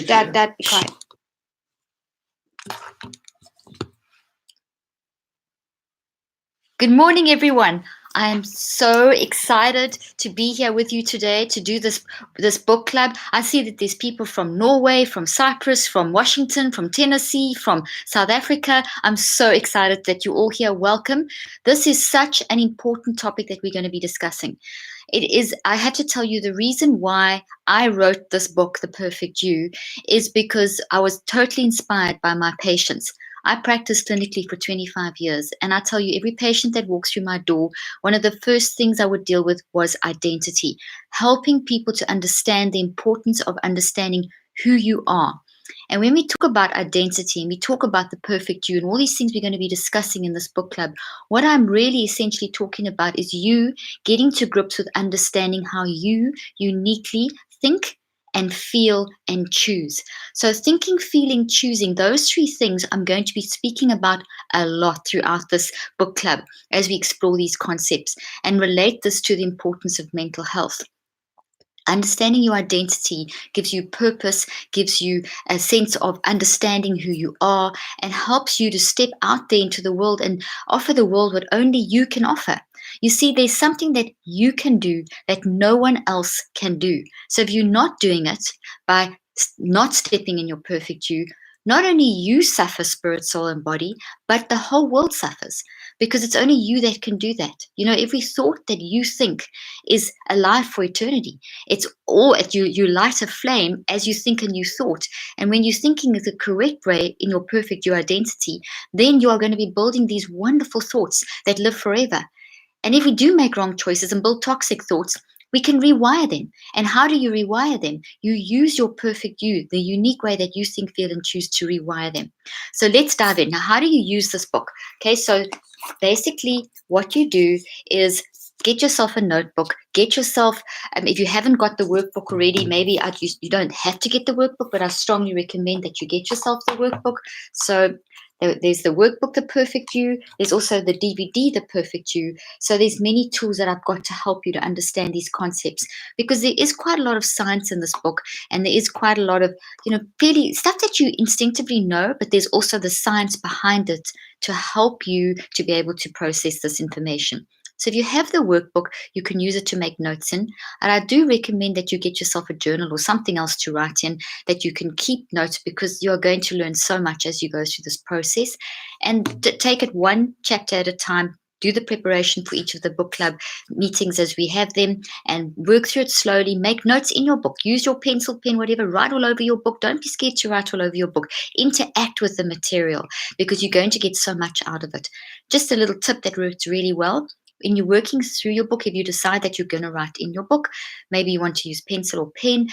That quiet. Good morning, everyone. I am so excited to be here with you today to do this book club. I see that there's people from Norway, from Cyprus, from Washington, from Tennessee, from South Africa. I'm so excited that you're all here. Welcome. This is such an important topic that we're going to be discussing. I had to tell you the reason why I wrote this book, The Perfect You, is because I was totally inspired by my patients. I practiced clinically for 25 years, and I tell you, every patient that walks through my door, one of the first things I would deal with was identity, helping people to understand the importance of understanding who you are. And when we talk about identity and we talk about the perfect you and all these things we're going to be discussing in this book club, what I'm really essentially talking about is you getting to grips with understanding how you uniquely think and feel and choose. So thinking, feeling, choosing, those three things I'm going to be speaking about a lot throughout this book club as we explore these concepts and relate this to the importance of mental health. Understanding your identity gives you purpose, gives you a sense of understanding who you are, and helps you to step out there into the world and offer the world what only you can offer. You see, there's something that you can do that no one else can do. So if you're not doing it by not stepping in your perfect you, not only you suffer spirit, soul, and body, but the whole world suffers because it's only you that can do that. You know, every thought that you think is alive for eternity. It's all you light a flame as you think a new thought. And when you're thinking the correct way in your perfect you identity, then you are going to be building these wonderful thoughts that live forever. And if we do make wrong choices and build toxic thoughts, we can rewire them. And how do you rewire them? You use your perfect you, the unique way that you think, feel, and choose to rewire them. So let's dive in. Now, how do you use this book? Okay, so basically what you do is get yourself a notebook, get yourself, if you haven't got the workbook already, maybe you don't have to get the workbook, but I strongly recommend that you get yourself the workbook. So there's the workbook, The Perfect You. There's also the DVD, The Perfect You. So there's many tools that I've got to help you to understand these concepts because there is quite a lot of science in this book and there is quite a lot of, fairly stuff that you instinctively know, but there's also the science behind it to help you to be able to process this information. So if you have the workbook, you can use it to make notes in. And I do recommend that you get yourself a journal or something else to write in that you can keep notes because you're going to learn so much as you go through this process. And take it one chapter at a time. Do the preparation for each of the book club meetings as we have them and work through it slowly. Make notes in your book. Use your pencil, pen, whatever. Write all over your book. Don't be scared to write all over your book. Interact with the material because you're going to get so much out of it. Just a little tip that works really well. When you're working through your book, if you decide that you're going to write in your book, maybe you want to use pencil or pen,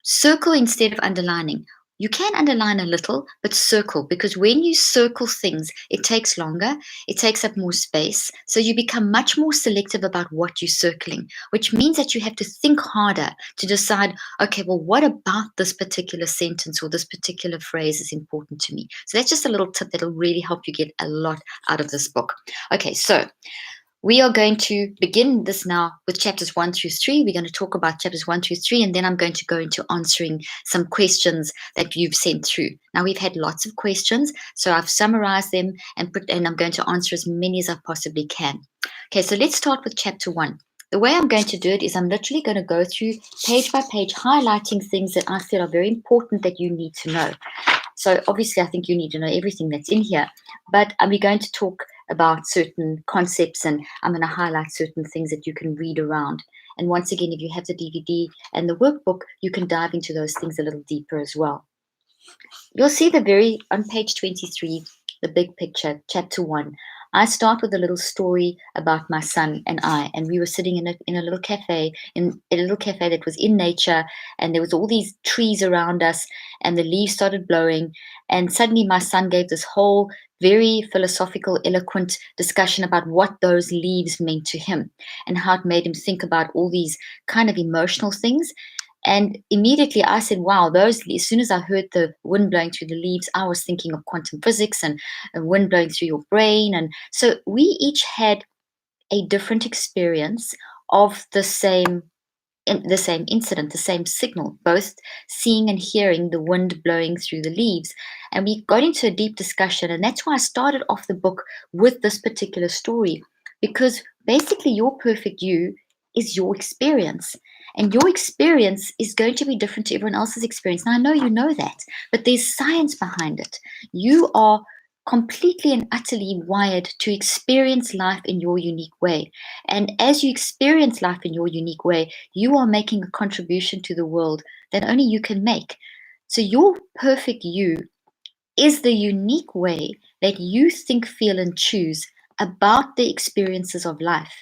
circle instead of underlining. You can underline a little, but circle, because when you circle things, it takes longer, it takes up more space, so you become much more selective about what you're circling, which means that you have to think harder to decide, okay, well, what about this particular sentence or this particular phrase is important to me? So that's just a little tip that will really help you get a lot out of this book. Okay, so we are going to begin this now with chapters 1 through 3. We're going to talk about chapters 1 through 3, and then I'm going to go into answering some questions that you've sent through. Now, we've had lots of questions, so I've summarized them and I'm going to answer as many as I possibly can. Okay, so let's start with chapter 1. The way I'm going to do it is I'm literally going to go through page by page, highlighting things that I feel are very important that you need to know. So obviously, I think you need to know everything that's in here, but we're going to talk about certain concepts and I'm going to highlight certain things that you can read around. And once again, if you have the DVD and the workbook, you can dive into those things a little deeper as well. You'll see on page 23, the big picture, chapter 1. I start with a little story about my son and I, and we were sitting in a little cafe, in a little cafe that was in nature, and there was all these trees around us, and the leaves started blowing, and suddenly my son gave this whole very philosophical, eloquent discussion about what those leaves meant to him and how it made him think about all these kind of emotional things. And immediately I said, wow, as soon as I heard the wind blowing through the leaves, I was thinking of quantum physics and wind blowing through your brain. And so we each had a different experience of the same the same incident, the same signal, both seeing and hearing the wind blowing through the leaves. And we got into a deep discussion. And that's why I started off the book with this particular story, because basically your perfect you is your experience. And your experience is going to be different to everyone else's experience. Now, I know you know that, but there's science behind it. You are completely and utterly wired to experience life in your unique way. And as you experience life in your unique way, you are making a contribution to the world that only you can make. So, your perfect you is the unique way that you think, feel, and choose about the experiences of life.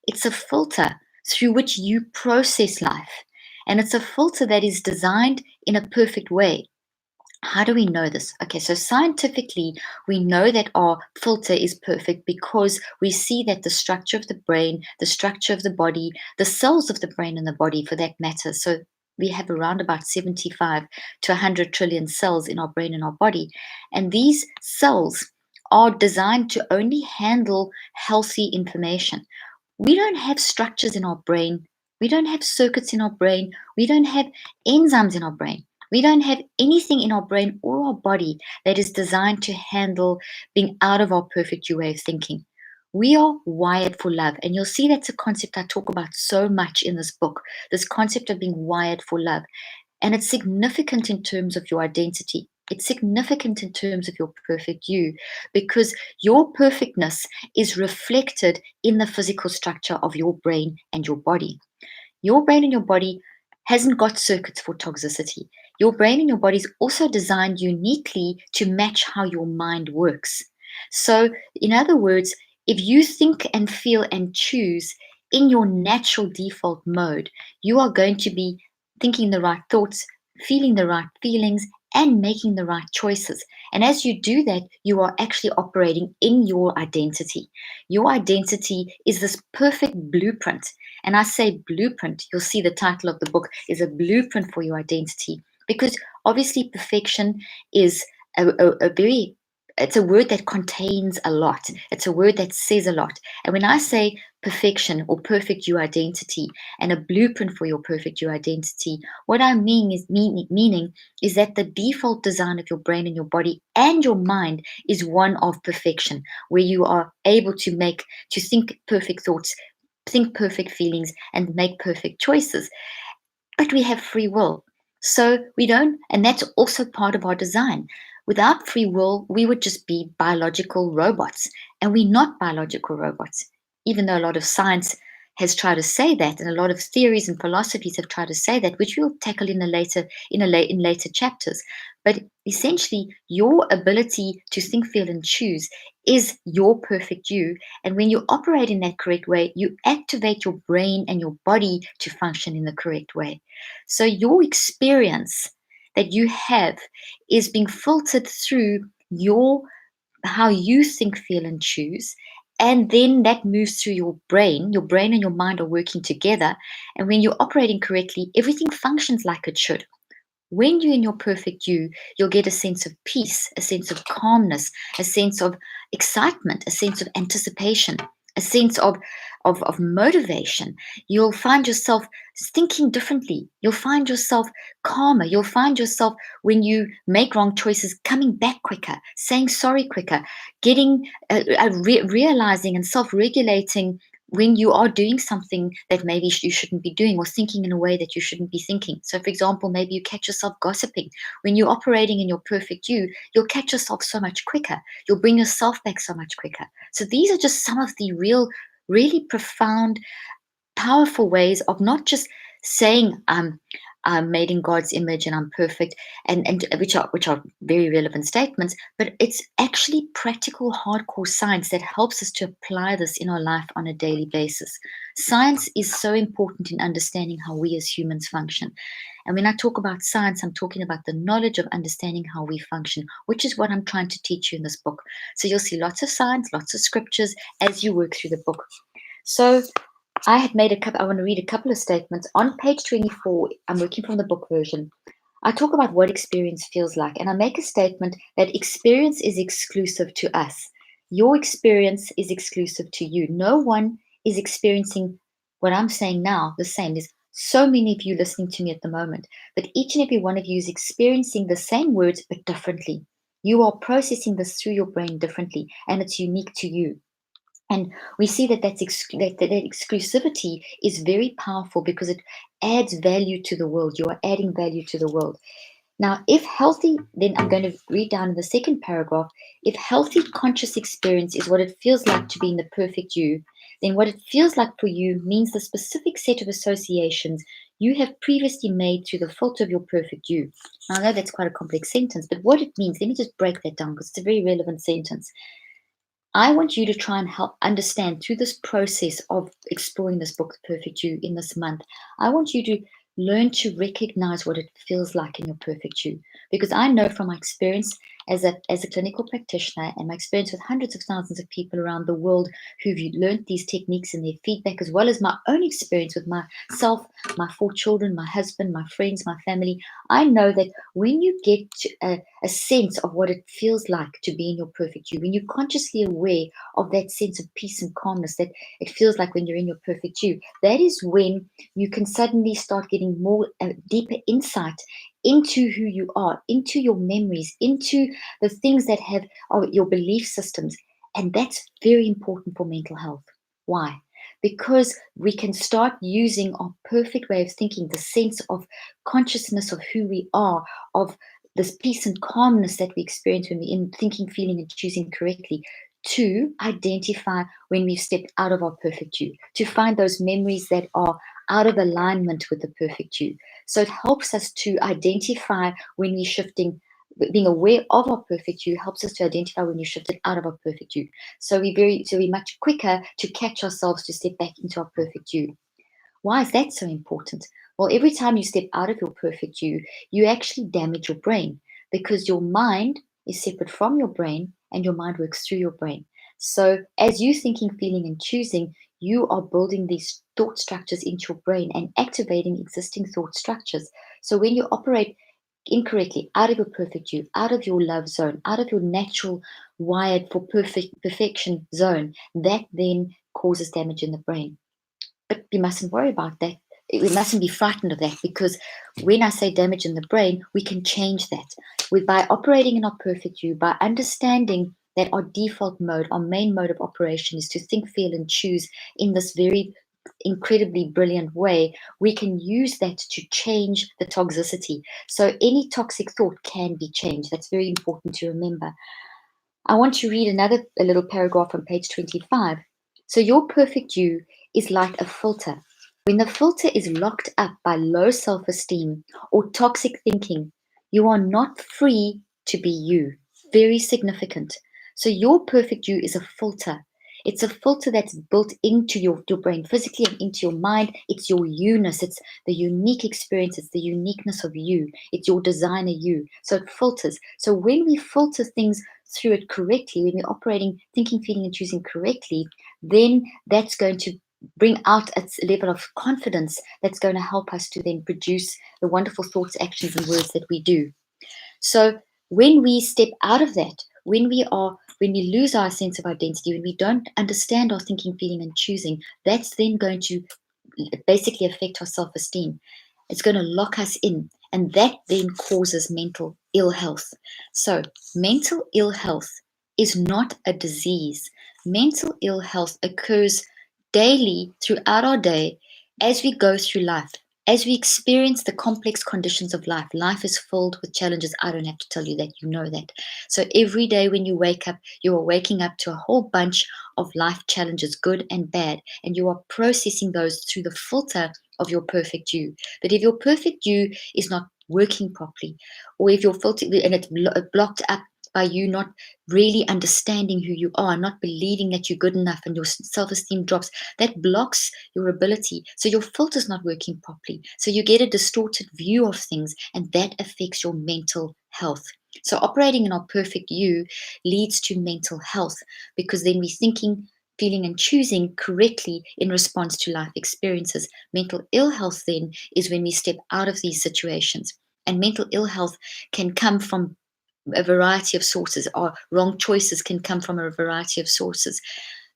It's a filter through which you process life. And it's a filter that is designed in a perfect way. How do we know this? Okay, so scientifically, we know that our filter is perfect because we see that the structure of the brain, the structure of the body, the cells of the brain and the body for that matter. So we have around about 75 to 100 trillion cells in our brain and our body. And these cells are designed to only handle healthy information. We don't have structures in our brain. We don't have circuits in our brain. We don't have enzymes in our brain. We don't have anything in our brain or our body that is designed to handle being out of our perfect way of thinking. We are wired for love. And you'll see that's a concept I talk about so much in this book, this concept of being wired for love. And it's significant in terms of your identity. It's significant in terms of your perfect you, because your perfectness is reflected in the physical structure of your brain and your body. Your brain and your body hasn't got circuits for toxicity. Your brain and your body is also designed uniquely to match how your mind works. So, in other words, if you think and feel and choose in your natural default mode, you are going to be thinking the right thoughts, feeling the right feelings, and making the right choices. And as you do that, you are actually operating in your identity. Your identity is this perfect blueprint. And I say blueprint, you'll see the title of the book is a blueprint for your identity, because obviously perfection is a very, it's a word that contains a lot. It's a word that says a lot. And when I say perfection or perfect you identity and a blueprint for your perfect you identity, what I mean is meaning is that the default design of your brain and your body and your mind is one of perfection, where you are able to think perfect thoughts, think perfect feelings, and make perfect choices. But we have free will. So we don't, and that's also part of our design. Without free will, we would just be biological robots, and we're not biological robots, even though a lot of science has tried to say that, and a lot of theories and philosophies have tried to say that, which we'll tackle in later chapters. But essentially, your ability to think, feel, and choose is your perfect you. And when you operate in that correct way, you activate your brain and your body to function in the correct way. So your experience that you have is being filtered through your how you think, feel, and choose. And then that moves through your brain. Your brain and your mind are working together. And when you're operating correctly, everything functions like it should. When you're in your perfect you, you'll get a sense of peace, a sense of calmness, a sense of excitement, a sense of anticipation, a sense of motivation. You'll find yourself thinking differently. You'll find yourself calmer. You'll find yourself, when you make wrong choices, coming back quicker, saying sorry quicker, getting realizing and self-regulating when you are doing something that maybe you shouldn't be doing, or thinking in a way that you shouldn't be thinking. So, for example, maybe you catch yourself gossiping. When you're operating in your perfect you'll catch yourself so much quicker. You'll bring yourself back so much quicker. So these are just some of the really profound, powerful ways of not just saying I'm made in God's image and I'm perfect, and which are very relevant statements, but it's actually practical, hardcore science that helps us to apply this in our life on a daily basis. Science is so important in understanding how we as humans function. And when I talk about science, I'm talking about the knowledge of understanding how we function, which is what I'm trying to teach you in this book. So you'll see lots of science, lots of scriptures as you work through the book. So I want to read a couple of statements. On page 24, I'm working from the book version. I talk about what experience feels like, and I make a statement that experience is exclusive to us. Your experience is exclusive to you. No one is experiencing what I'm saying now the same. There's so many of you listening to me at the moment, that each and every one of you is experiencing the same words but differently. You are processing this through your brain differently, and it's unique to you. And we see that that exclusivity is very powerful because it adds value to the world. You are adding value to the world. Now, if healthy, then I'm going to read down in the second paragraph. If healthy conscious experience is what it feels like to be in the perfect you, then what it feels like for you means the specific set of associations you have previously made through the filter of your perfect you. Now, I know that's quite a complex sentence, but what it means, let me just break that down because it's a very relevant sentence. I want you to try and help understand through this process of exploring this book, The Perfect You, in this month. I want you to learn to recognize what it feels like in your perfect you. Because I know from my experience as a clinical practitioner and my experience with hundreds of thousands of people around the world who've learned these techniques and their feedback, as well as my own experience with myself, my 4 children, my husband, my friends, my family. I know that when you get to a sense of what it feels like to be in your perfect you, when you're consciously aware of that sense of peace and calmness that it feels like when you're in your perfect you, that is when you can suddenly start getting more deeper insight into who you are, into your memories, into the things that have your belief systems. And that's very important for mental health. Why? Because we can start using our perfect way of thinking, the sense of consciousness of who we are, of this peace and calmness that we experience when we're in thinking, feeling, and choosing correctly, to identify when we've stepped out of our perfect you, to find those memories that are out of alignment with the perfect you. So it helps us to identify when we're shifting. Being aware of our perfect you helps us to identify when you shifted out of our perfect you. So we're much quicker to catch ourselves to step back into our perfect you. Why is that so important? Well, every time you step out of your perfect you actually damage your brain because your mind is separate from your brain and your mind works through your brain. So, as you thinking, feeling, and choosing, you are building these thought structures into your brain and activating existing thought structures. So, when you operate incorrectly out of your perfect you, out of your love zone, out of your natural wired for perfection zone, that then causes damage in the brain. But we mustn't worry about that. We mustn't be frightened of that because when I say damage in the brain, we can change that. By operating in our perfect you, by understanding that our default mode, our main mode of operation is to think, feel, and choose in this very incredibly brilliant way, we can use that to change the toxicity. So any toxic thought can be changed. That's very important to remember. I want to read a little paragraph on page 25. So your perfect you is like a filter. When the filter is locked up by low self-esteem or toxic thinking, you are not free to be you. Very significant. So your perfect you is a filter. It's a filter that's built into your brain physically and into your mind. It's your you-ness. It's the unique experience. It's the uniqueness of you. It's your designer you. So it filters. So when we filter things through it correctly, when we're operating, thinking, feeling, and choosing correctly, then that's going to bring out a level of confidence that's going to help us to then produce the wonderful thoughts, actions, and words that we do. So when we step out of that, when we lose our sense of identity, when we don't understand our thinking, feeling, and choosing, that's then going to basically affect our self-esteem. It's going to lock us in, and that then causes mental ill health. So mental ill health is not a disease. Mental ill health occurs daily throughout our day as we go through life. As we experience the complex conditions of life, life is filled with challenges. I don't have to tell you that, you know that. So every day when you wake up, you are waking up to a whole bunch of life challenges, good and bad, and you are processing those through the filter of your perfect you. But if your perfect you is not working properly, or if your filter and it's blocked up by you not really understanding who you are, not believing that you're good enough, and your self-esteem drops, that blocks your ability. So your filter's not working properly. So you get a distorted view of things, and that affects your mental health. So operating in our perfect you leads to mental health because then we're thinking, feeling, and choosing correctly in response to life experiences. Mental ill health then is when we step out of these situations. And mental ill health can come from a variety of sources, or wrong choices can come from a variety of sources.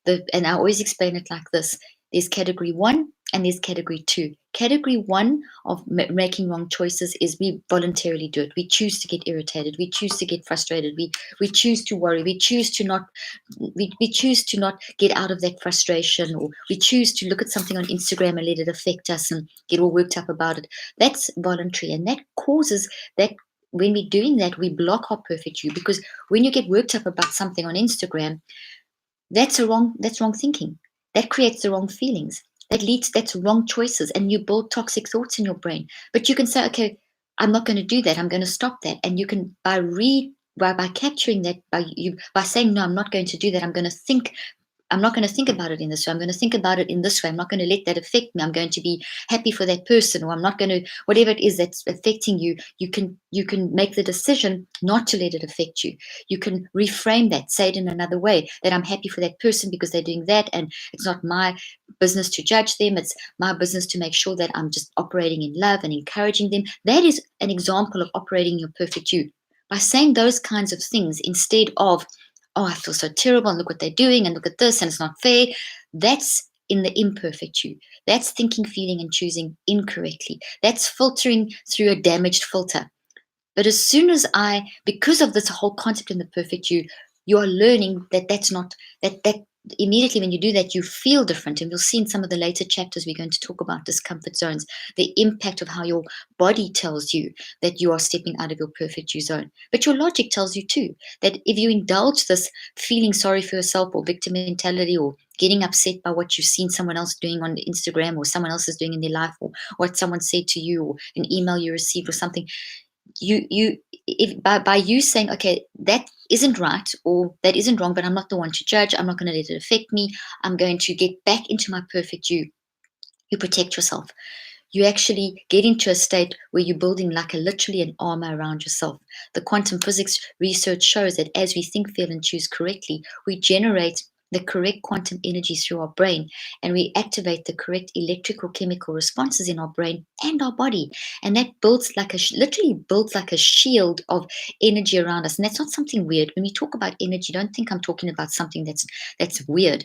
And I always explain it like this. There's category 1 and there's category 2. Category 1 of making wrong choices is we voluntarily do it. We choose to get irritated. We choose to get frustrated. We choose to worry. We choose to not get out of that frustration, or we choose to look at something on Instagram and let it affect us and get all worked up about it. That's voluntary, and that causes that. When we're doing that, we block our perfect you, because when you get worked up about something on Instagram, that's wrong thinking. That creates the wrong feelings. That's wrong choices, and you build toxic thoughts in your brain. But you can say, okay, I'm not going to do that. I'm going to stop that. And you can by capturing that, by saying, no, I'm not going to do that. I'm not going to think about it in this way. I'm going to think about it in this way. I'm not going to let that affect me. I'm going to be happy for that person, or I'm not going to, whatever it is that's affecting you, you can make the decision not to let it affect you. You can reframe that, say it in another way, that I'm happy for that person because they're doing that, and it's not my business to judge them. It's my business to make sure that I'm just operating in love and encouraging them. That is an example of operating your perfect you. By saying those kinds of things instead of, oh, I feel so terrible, and look what they're doing, and look at this, and it's not fair. That's in the imperfect you. That's thinking, feeling, and choosing incorrectly. That's filtering through a damaged filter. But as soon as because of this whole concept in the perfect you are learning that that's not, that immediately when you do that, you feel different. And we'll see in some of the later chapters, we're going to talk about discomfort zones, the impact of how your body tells you that you are stepping out of your perfect you zone. But your logic tells you too, that if you indulge this feeling sorry for yourself, or victim mentality, or getting upset by what you've seen someone else doing on Instagram, or someone else is doing in their life, or what someone said to you, or an email you received, or something, by you saying, okay, that isn't right, or that isn't wrong, but I'm not the one to judge, I'm not going to let it affect me, I'm going to get back into my perfect you protect yourself. You actually get into a state where you're building like literally an armor around yourself. The quantum physics research shows that as we think, feel, and choose correctly, we generate the correct quantum energy through our brain, and we activate the correct electrical chemical responses in our brain and our body. And that builds literally builds like a shield of energy around us. And that's not something weird. When we talk about energy, don't think I'm talking about something that's weird.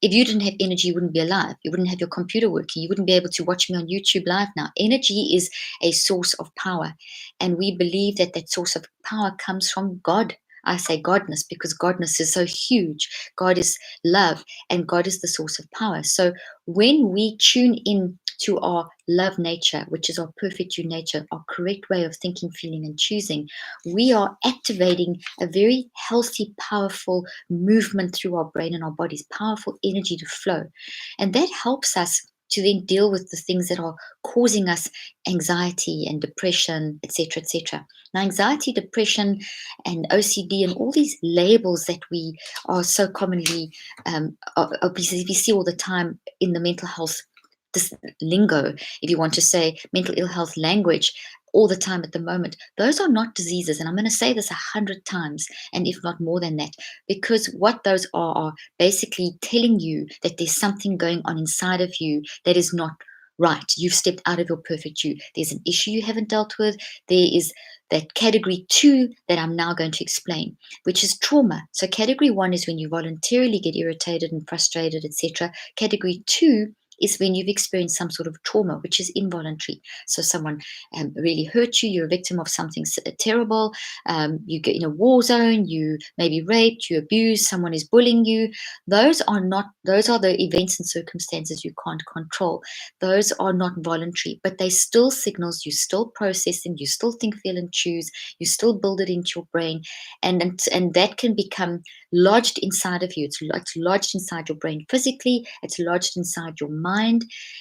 If you didn't have energy, you wouldn't be alive. You wouldn't have your computer working. You wouldn't be able to watch me on YouTube live now. Energy is a source of power. And we believe that that source of power comes from God. I say Godness because Godness is so huge. God is love, and God is the source of power. So when we tune in to our love nature, which is our perfect you nature, our correct way of thinking, feeling, and choosing, we are activating a very healthy, powerful movement through our brain and our bodies, powerful energy to flow. And that helps us to then deal with the things that are causing us anxiety and depression, etc., etc. Now, anxiety, depression, and OCD, and all these labels that we are so commonly, we see all the time in the mental health, this lingo, if you want to say mental ill health language, all the time at the moment, those are not diseases. And I'm going to say this 100 times, and if not more than that, because what those are basically telling you that there's something going on inside of you that is not right. You've stepped out of your perfect you. There's an issue you haven't dealt with. There is that category 2 that I'm now going to explain, which is trauma. So category 1 is when you voluntarily get irritated and frustrated, etc. Category 2 is when you've experienced some sort of trauma, which is involuntary. So someone really hurt you, you're a victim of something terrible, you get in a war zone, you may be raped, you abused, someone is bullying you. Those are the events and circumstances you can't control. Those are not voluntary, but they still signals, you still process them, you still think, feel, and choose, you still build it into your brain, and that can become lodged inside of you. It's lodged inside your brain physically, it's lodged inside your mind,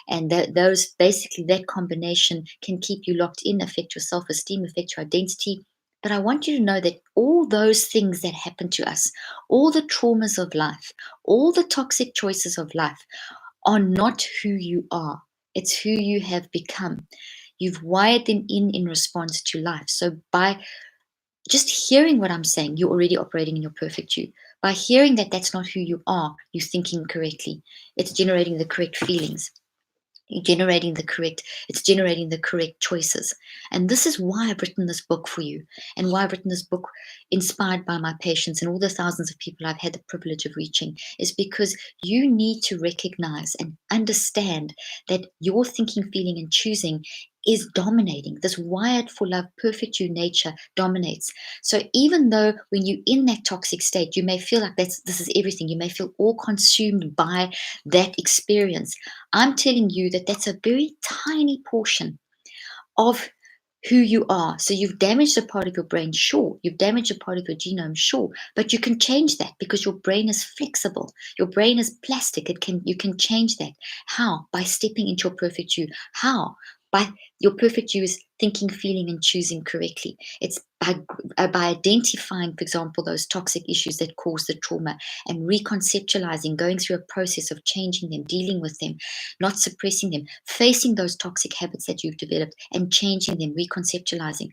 and that combination can keep you locked in, affect your self-esteem, affect your identity. But I want you to know that all those things that happen to us, all the traumas of life, all the toxic choices of life, are not who you are. It's who you have become. You've wired them in response to life. So by just hearing what I'm saying, you're already operating in your perfect you. By hearing that that's not who you are, you're thinking correctly. It's generating the correct feelings. generating the correct it's generating the correct choices. And this is why I've written this book for you, and why I've written this book inspired by my patients and all the thousands of people I've had the privilege of reaching, is because you need to recognize and understand that your thinking, feeling, and choosing is dominating. This wired for love, perfect you nature dominates. So even though when you're in that toxic state, you may feel like this is everything, you may feel all consumed by that experience, I'm telling you that that's a very tiny portion of who you are. So you've damaged a part of your brain, sure. You've damaged a part of your genome, sure. But you can change that because your brain is flexible. Your brain is plastic. You can change that. How? By stepping into your perfect you. How? By your perfect you is thinking, feeling, and choosing correctly. It's by identifying, for example, those toxic issues that cause the trauma and reconceptualizing, going through a process of changing them, dealing with them, not suppressing them, facing those toxic habits that you've developed and changing them, reconceptualizing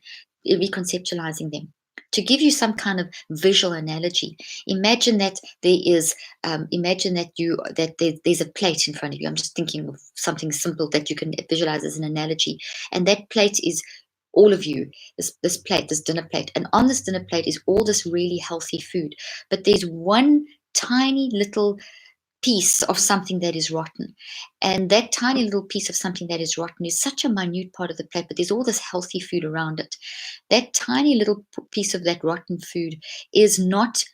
them. To give you some kind of visual analogy, imagine that there's a plate in front of you. I'm just thinking of something simple that you can visualize as an analogy, and that plate is all of you. This plate, this dinner plate, and on this dinner plate is all this really healthy food. But there's one tiny little piece of something that is rotten. And that tiny little piece of something that is rotten is such a minute part of the plate, but there's all this healthy food around it. That tiny little piece of that rotten food is not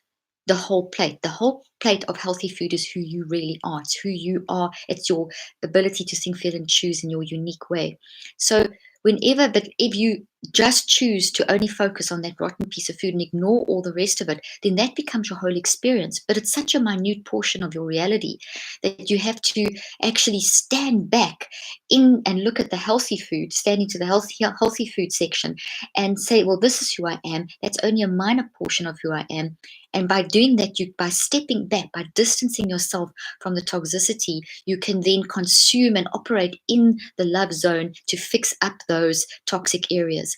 the whole plate. The whole plate of healthy food is who you really are. It's who you are. It's your ability to think, feel, and choose in your unique way. So but if you just choose to only focus on that rotten piece of food and ignore all the rest of it, then that becomes your whole experience. But it's such a minute portion of your reality that you have to actually stand back in and look at the healthy food, stand into the healthy food section and say, well, this is who I am. That's only a minor portion of who I am. And by doing that, by stepping back, by distancing yourself from the toxicity, you can then consume and operate in the love zone to fix up those toxic areas.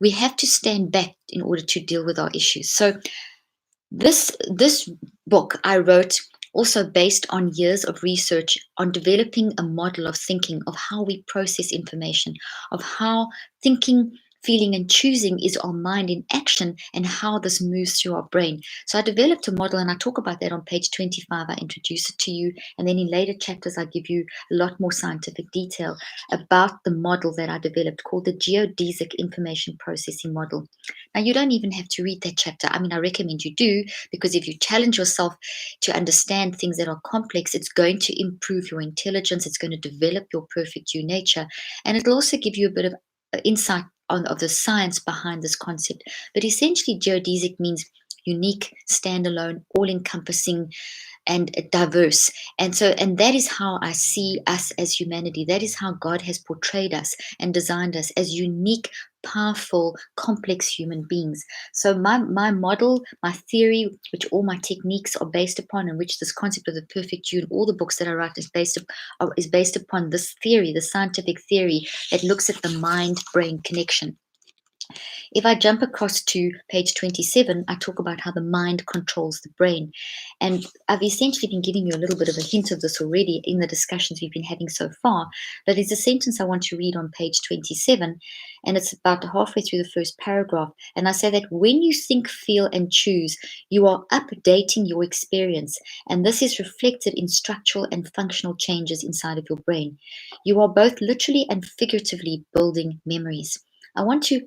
We have to stand back in order to deal with our issues. So this book I wrote also based on years of research on developing a model of thinking, of how we process information, of how thinking, feeling, and choosing is our mind in action, and how this moves through our brain. So I developed a model, and I talk about that on page 25. I introduce it to you, and then in later chapters I give you a lot more scientific detail about the model that I developed called the geodesic information processing model. Now, you don't even have to read that chapter. I mean, I recommend you do, because if you challenge yourself to understand things that are complex, it's going to improve your intelligence, it's going to develop your perfect you nature, and it'll also give you a bit of insight of the science behind this concept. But essentially, geodesic means unique, standalone, all encompassing, and diverse. And that is how I see us as humanity. That is how God has portrayed us and designed us as unique, powerful, complex human beings. So my model, my theory, which all my techniques are based upon, and which this concept of the perfect you and all the books that I write is based upon this theory, the scientific theory that looks at the mind-brain connection. If I jump across to page 27, I talk about how the mind controls the brain. And I've essentially been giving you a little bit of a hint of this already in the discussions we've been having so far. But there's a sentence I want to read on page 27, and it's about halfway through the first paragraph. And I say that when you think, feel, and choose, you are updating your experience. And this is reflected in structural and functional changes inside of your brain. You are both literally and figuratively building memories. I want to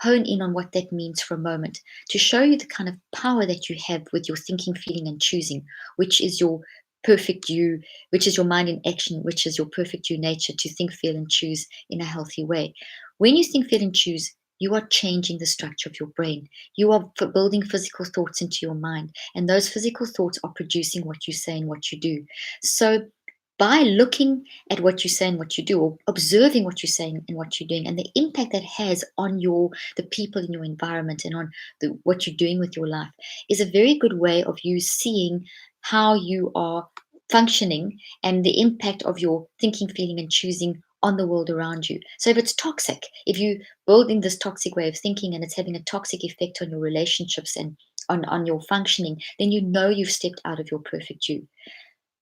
hone in on what that means for a moment to show you the kind of power that you have with your thinking, feeling, and choosing, which is your perfect you, which is your mind in action, which is your perfect you nature to think, feel, and choose in a healthy way. When you think, feel, and choose, you are changing the structure of your brain. You are building physical thoughts into your mind, and those physical thoughts are producing what you say and what you do. So by looking at what you say and what you do, or observing what you're saying and what you're doing, and the impact that has on the people in your environment and on what you're doing with your life, is a very good way of you seeing how you are functioning and the impact of your thinking, feeling, and choosing on the world around you. So if it's toxic, if you building this toxic way of thinking and it's having a toxic effect on your relationships and on your functioning, then you know you've stepped out of your perfect you.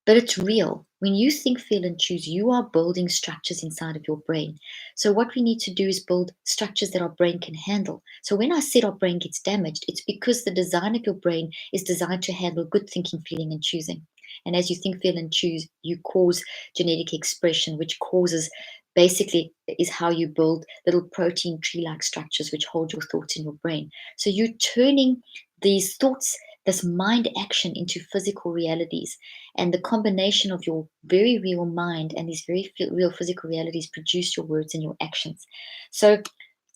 But it's real. When you think, feel, and choose, you are building structures inside of your brain. So, what we need to do is build structures that our brain can handle. So, when I said our brain gets damaged, it's because the design of your brain is designed to handle good thinking, feeling, and choosing. And as you think, feel, and choose, you cause genetic expression, which causes basically is how you build little protein tree like structures which hold your thoughts in your brain. So, you're turning these thoughts, this mind action into physical realities, and the combination of your very real mind and these very real physical realities produce your words and your actions. So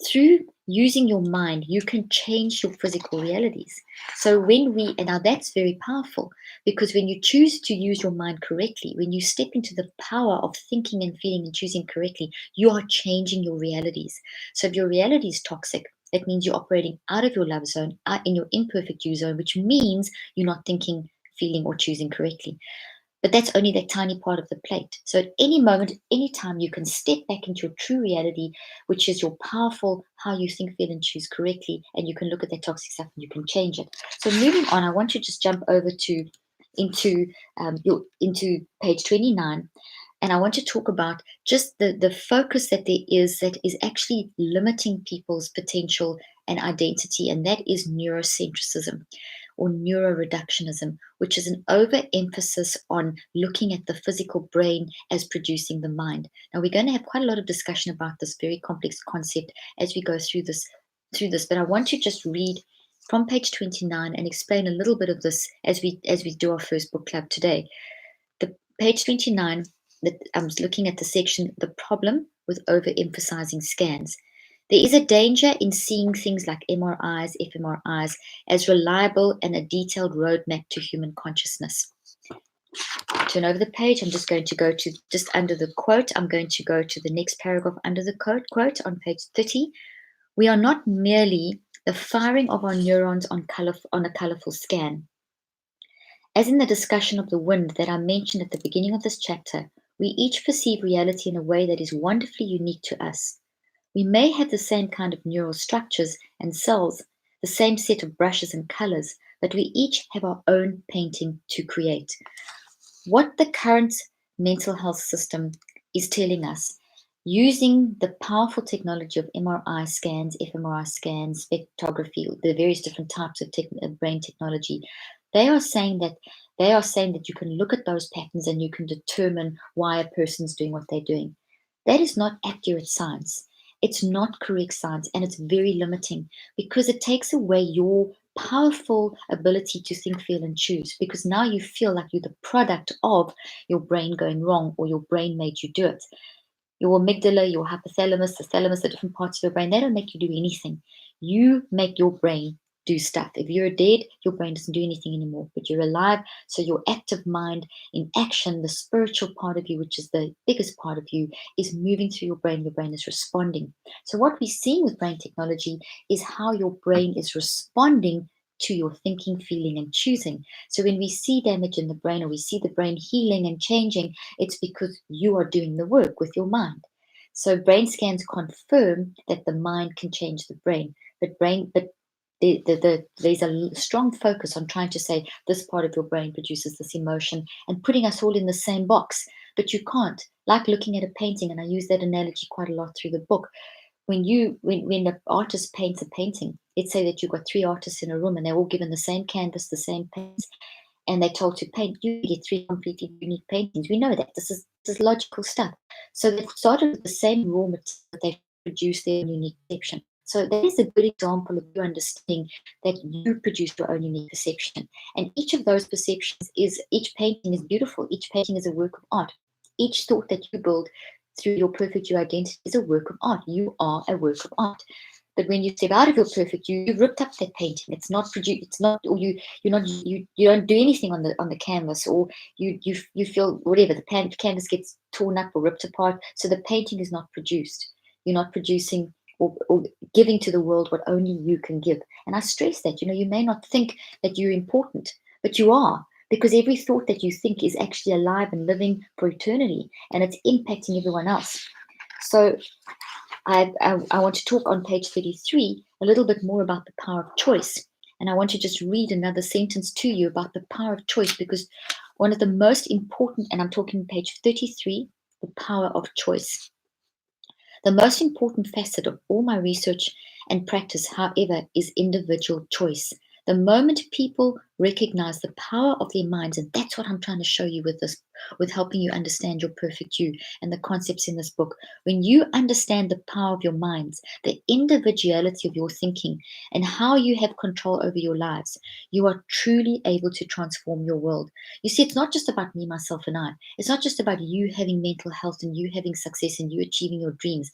through using your mind, you can change your physical realities. So and now that's very powerful, because when you choose to use your mind correctly, when you step into the power of thinking and feeling and choosing correctly, you are changing your realities. So if your reality is toxic, that means you're operating out of your love zone, out in your imperfect you zone, which means you're not thinking, feeling, or choosing correctly. But that's only that tiny part of the plate. So at any moment, any time, you can step back into your true reality, which is your powerful, how you think, feel, and choose correctly. And you can look at that toxic stuff and you can change it. So moving on, I want to just jump over to into page 29. And I want to talk about just the focus that is actually limiting people's potential and identity, and that is neurocentrism or neuroreductionism, which is an overemphasis on looking at the physical brain as producing the mind. Now, we're going to have quite a lot of discussion about this very complex concept as we go through this, but I want to just read from page 29 and explain a little bit of this as we do our first book club today. The page 29, that I'm looking at the section, the problem with overemphasizing scans. There is a danger in seeing things like MRIs, fMRIs as reliable and a detailed roadmap to human consciousness. Turn over the page. I'm just going to go to just under the quote. I'm going to go to the next paragraph under the quote on page 30. We are not merely the firing of our neurons on a colorful scan. As in the discussion of the wind that I mentioned at the beginning of this chapter, we each perceive reality in a way that is wonderfully unique to us. We may have the same kind of neural structures and cells, the same set of brushes and colors, but we each have our own painting to create. What the current mental health system is telling us, using the powerful technology of MRI scans, fMRI scans, spectrography, the various different types of brain technology, they are saying that you can look at those patterns and you can determine why a person's doing what they're doing. That is not accurate science. It's not correct science, and it's very limiting because it takes away your powerful ability to think, feel, and choose, because now you feel like you're the product of your brain going wrong or your brain made you do it. Your amygdala, your hypothalamus, the thalamus, the different parts of your brain, they don't make you do anything. You make your brain do stuff. If you're dead, your brain doesn't do anything anymore, but you're alive. So your active mind in action, the spiritual part of you, which is the biggest part of you, is moving through your brain. Your brain is responding. So what we're seeing with brain technology is how your brain is responding to your thinking, feeling, and choosing. So when we see damage in the brain or we see the brain healing and changing, it's because you are doing the work with your mind. So brain scans confirm that the mind can change the brain, but there's a strong focus on trying to say this part of your brain produces this emotion and putting us all in the same box. But you can't. Like looking at a painting, and I use that analogy quite a lot through the book. When an artist paints a painting, let's say that you've got three artists in a room and they're all given the same canvas, the same paints, and they're told to paint, you get three completely unique paintings. We know that. This is logical stuff. So they've started with the same raw material, but they've produced their own unique perception. So that is a good example of you understanding that you produce your own unique perception. And each of those perceptions each painting is beautiful. Each painting is a work of art. Each thought that you build through your perfect you identity is a work of art. You are a work of art. But when you step out of your perfect you ripped up that painting. It's not produced. It's not, or you don't do anything on the canvas, or you feel whatever the canvas gets torn up or ripped apart. So the painting is not produced. You're not producing or giving to the world what only you can give. And I stress that. You may not think that you're important, but you are. Because every thought that you think is actually alive and living for eternity, and it's impacting everyone else. So I want to talk on page 33 a little bit more about the power of choice. And I want to just read another sentence to you about the power of choice, because One of the most important, and I'm talking page 33, the power of choice. The most important facet of all my research and practice, however, is individual choice. The moment people recognize the power of their minds, and that's what I'm trying to show you with this, with helping you understand your perfect you and the concepts in this book. When you understand the power of your minds, the individuality of your thinking, and how you have control over your lives, you are truly able to transform your world. You see, it's not just about me, myself, and I. It's not just about you having mental health and you having success and you achieving your dreams.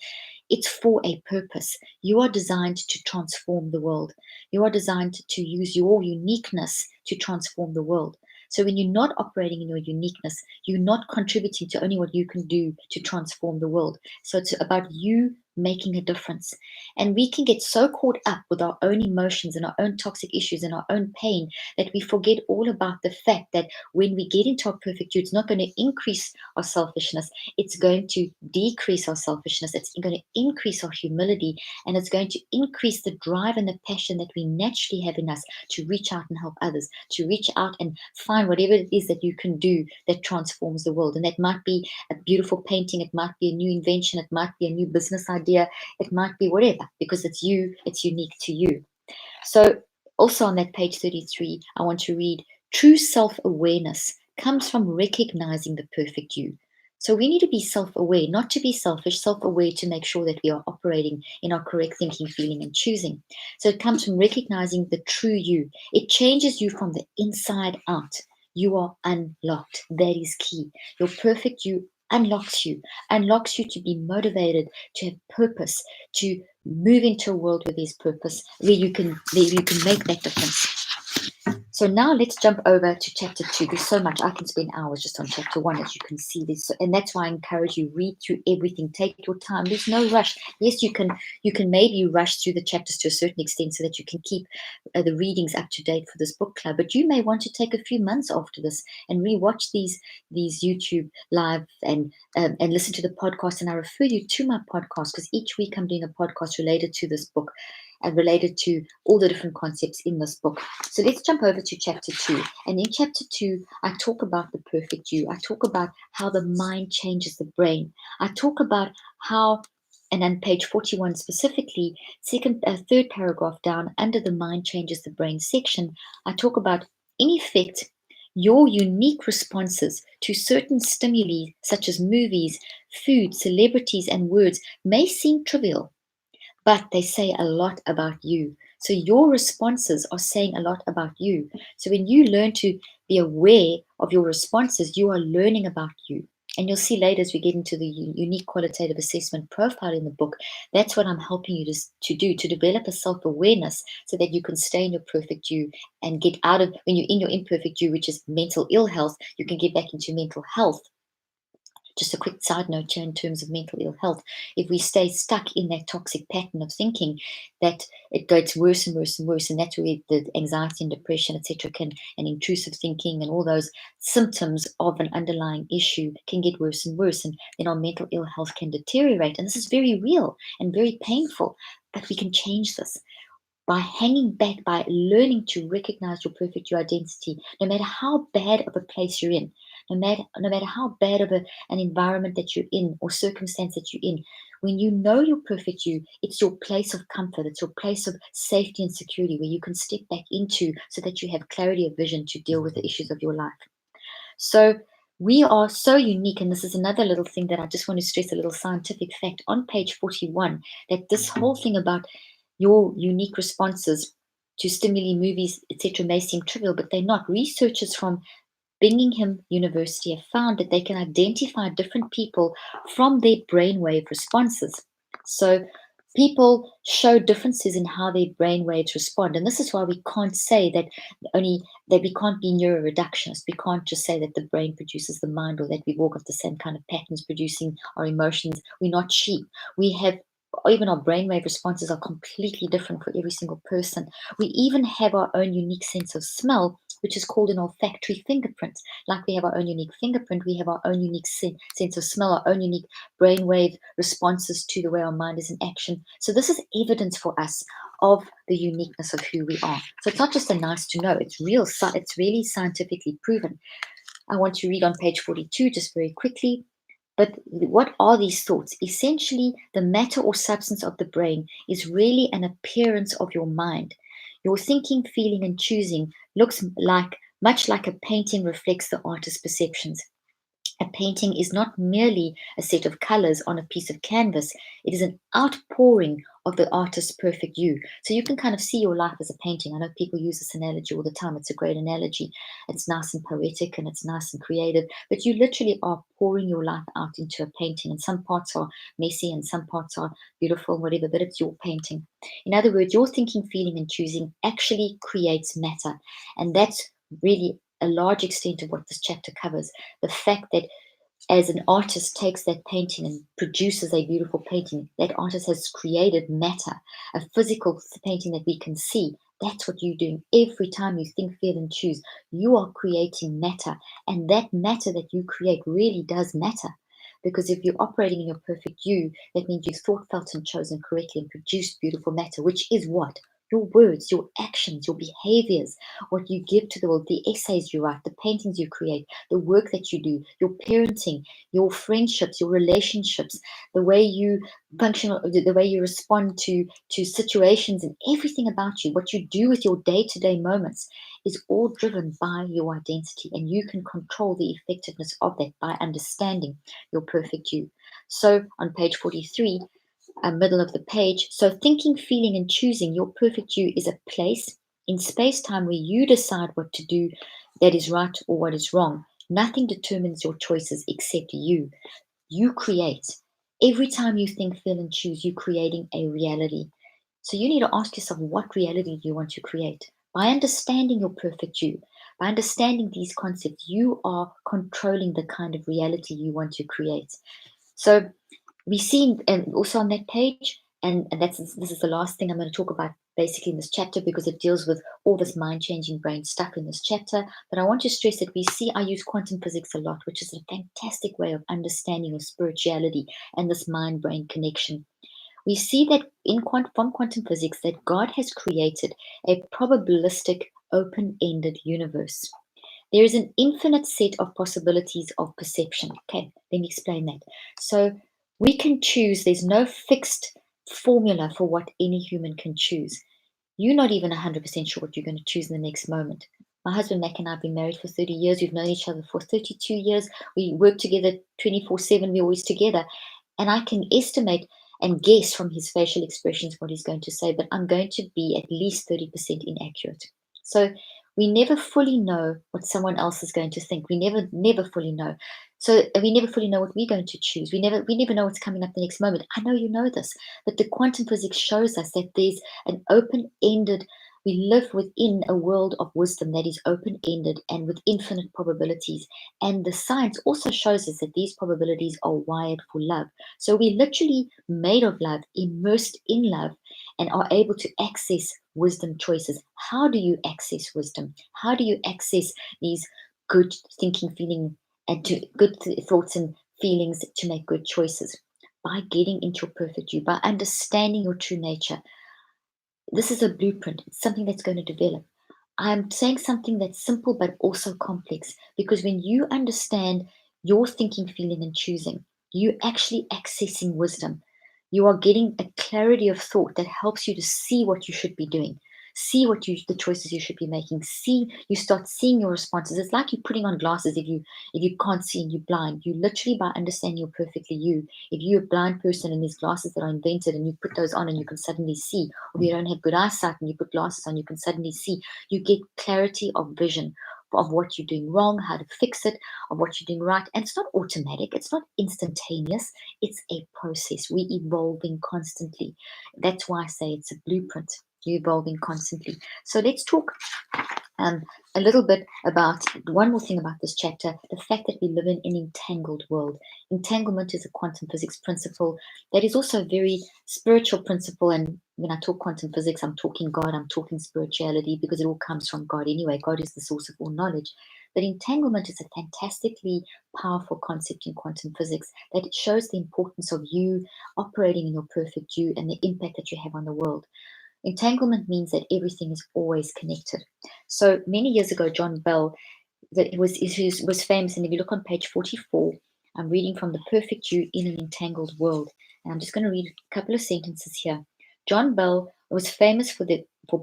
It's for a purpose. You are designed to transform the world. You are designed to use your uniqueness to transform the world. So when you're not operating in your uniqueness, you're not contributing to only what you can do to transform the world. So it's about you making a difference. And we can get so caught up with our own emotions and our own toxic issues and our own pain that we forget all about the fact that when we get into our perfect you, it's not going to increase our selfishness. It's going to decrease our selfishness. It's going to increase our humility, and it's going to increase the drive and the passion that we naturally have in us to reach out and help others, to reach out and find whatever it is that you can do that transforms the world. And that might be a beautiful painting, it might be a new invention, it might be a new business idea, it might be whatever, because it's you, it's unique to you. So also on that page 33, I want to read, true self-awareness comes from recognizing the perfect you. So we need to be self-aware, not to be selfish, self-aware to make sure that we are operating in our correct thinking, feeling, and choosing. So it comes from recognizing the true you. It changes you from the inside out. You are unlocked. That is key. Your perfect you unlocks you to be motivated, to have purpose, to move into a world where there's purpose, where you can make that difference. So now let's jump over to chapter 2. There's so much. I can spend hours just on chapter 1, as you can see this. And that's why I encourage you, read through everything. Take your time. There's no rush. Yes, you can maybe rush through the chapters to a certain extent so that you can keep the readings up to date for this book club. But you may want to take a few months after this and rewatch these YouTube live and listen to the podcast. And I refer you to my podcast because each week I'm doing a podcast related to this book and related to all the different concepts in this book. So let's jump over to chapter 2. And in chapter 2, I talk about the perfect you. I talk about how the mind changes the brain. I talk about how, and on page 41 specifically, third paragraph down under the mind changes the brain section, I talk about, in effect, your unique responses to certain stimuli such as movies, food, celebrities, and words may seem trivial, but they say a lot about you. So your responses are saying a lot about you. So when you learn to be aware of your responses, you are learning about you. And you'll see later as we get into the unique qualitative assessment profile in the book, that's what I'm helping you to do, to develop a self-awareness so that you can stay in your perfect you and get out of, when you're in your imperfect you, which is mental ill health, you can get back into mental health. Just a quick side note here in terms of mental ill health. If we stay stuck in that toxic pattern of thinking, that it gets worse and worse and worse, and that's where the anxiety and depression, etc., and intrusive thinking and all those symptoms of an underlying issue can get worse and worse, and then our mental ill health can deteriorate. And this is very real and very painful, but we can change this by hanging back, by learning to recognize your perfect you identity, no matter how bad of a place you're in, no matter how bad of an environment that you're in or circumstance that you're in. When you know your perfect you, it's your place of comfort, it's your place of safety and security where you can step back into so that you have clarity of vision to deal with the issues of your life. So we are so unique, and this is another little thing that I just want to stress, a little scientific fact on page 41, that this whole thing about your unique responses to stimuli, movies, etc., may seem trivial, but they're not. Researchers from Birmingham University have found that they can identify different people from their brainwave responses. So people show differences in how their brainwaves respond. And this is why we can't say that we can't be neuroreductionists. We can't just say that the brain produces the mind or that we walk off the same kind of patterns producing our emotions. We're not sheep. We have even our brainwave responses are completely different for every single person. We even have our own unique sense of smell, which is called an olfactory fingerprint. Like we have our own unique fingerprint, we have our own unique sense of smell, our own unique brainwave responses to the way our mind is in action. So this is evidence for us of the uniqueness of who we are. So it's not just a nice to know, it's real, it's really scientifically proven. I want to read on page 42 just very quickly. But what are these thoughts? Essentially, the matter or substance of the brain is really an appearance of your mind. Your thinking, feeling, and choosing looks like much like a painting reflects the artist's perceptions. A painting is not merely a set of colors on a piece of canvas, it is an outpouring of the artist's perfect you. So you can kind of see your life as a painting. I know people use this analogy all the time. It's a great analogy. It's nice and poetic and it's nice and creative, but you literally are pouring your life out into a painting. And some parts are messy and some parts are beautiful, whatever, but it's your painting. In other words, your thinking, feeling, and choosing actually creates matter. And that's really a large extent of what this chapter covers, the fact that as an artist takes that painting and produces a beautiful painting, that artist has created matter, a physical painting that we can see. That's what you're doing every time you think, feel, and choose. You are creating matter, and that matter that you create really does matter. Because if you're operating in your perfect you, that means you thought, felt, and chosen correctly and produced beautiful matter, which is what? Your words, your actions, your behaviors, what you give to the world, the essays you write, the paintings you create, the work that you do, your parenting, your friendships, your relationships, the way you function, the way you respond to situations, and everything about you, what you do with your day-to-day moments is all driven by your identity, and you can control the effectiveness of that by understanding your perfect you. So on page 43, middle of the page, so thinking, feeling, and choosing your perfect you is a place in space time where you decide what to do that is right or what is wrong. Nothing determines your choices except you. You create. Every time you think, feel, and choose, you're creating a reality. So you need to ask yourself, what reality do you want to create? By understanding your perfect you, by understanding these concepts, you are controlling the kind of reality you want to create. So we see, and also on that page, and this is the last thing I'm going to talk about basically in this chapter because it deals with all this mind-changing brain stuff in this chapter. But I want to stress that we see I use quantum physics a lot, which is a fantastic way of understanding your spirituality and this mind-brain connection. We see that from quantum physics that God has created a probabilistic, open-ended universe. There is an infinite set of possibilities of perception. Okay, let me explain that. So we can choose, there's no fixed formula for what any human can choose. You're not even 100% sure what you're going to choose in the next moment. My husband Mac and I have been married for 30 years. We've known each other for 32 years. We work together 24/7. We're always together. And I can estimate and guess from his facial expressions what he's going to say, but I'm going to be at least 30% inaccurate. So we never fully know what someone else is going to think. We never fully know. So we never fully know what we're going to choose. We never know what's coming up the next moment. I know you know this, but the quantum physics shows us that there's an open-ended, we live within a world of wisdom that is open-ended and with infinite probabilities. And the science also shows us that these probabilities are wired for love. So we're literally made of love, immersed in love, and are able to access wisdom choices. How do you access wisdom? How do you access these good thinking, feeling, and thoughts and feelings to make good choices? By getting into your perfect you, by understanding your true nature. This is a blueprint. It's something that's going to develop. I'm saying something that's simple but also complex because when you understand your thinking, feeling, and choosing, you're actually accessing wisdom. You are getting a clarity of thought that helps you to see what you should be doing, see the choices you should be making. You start seeing your responses. It's like you're putting on glasses if you can't see and you're blind. You literally by understanding you're perfectly you. If you're a blind person and there's glasses that are invented and you put those on and you can suddenly see, or you don't have good eyesight and you put glasses on, you can suddenly see. You get clarity of vision of what you're doing wrong, how to fix it, of what you're doing right. And it's not automatic, it's not instantaneous, it's a process. We're evolving constantly. That's why I say it's a blueprint. You're evolving constantly. So let's talk um, a little bit about one more thing about this chapter, the fact that we live in an entangled world. Entanglement is a quantum physics principle that is also a very spiritual principle. And when I talk quantum physics, I'm talking God, I'm talking spirituality because it all comes from God anyway. God is the source of all knowledge. But entanglement is a fantastically powerful concept in quantum physics that shows the importance of you operating in your perfect you and the impact that you have on the world. Entanglement means that everything is always connected. So many years ago, John Bell that it was famous. And if you look on page 44, I'm reading from The Perfect You in an Entangled World. And I'm just going to read a couple of sentences here. John Bell was famous for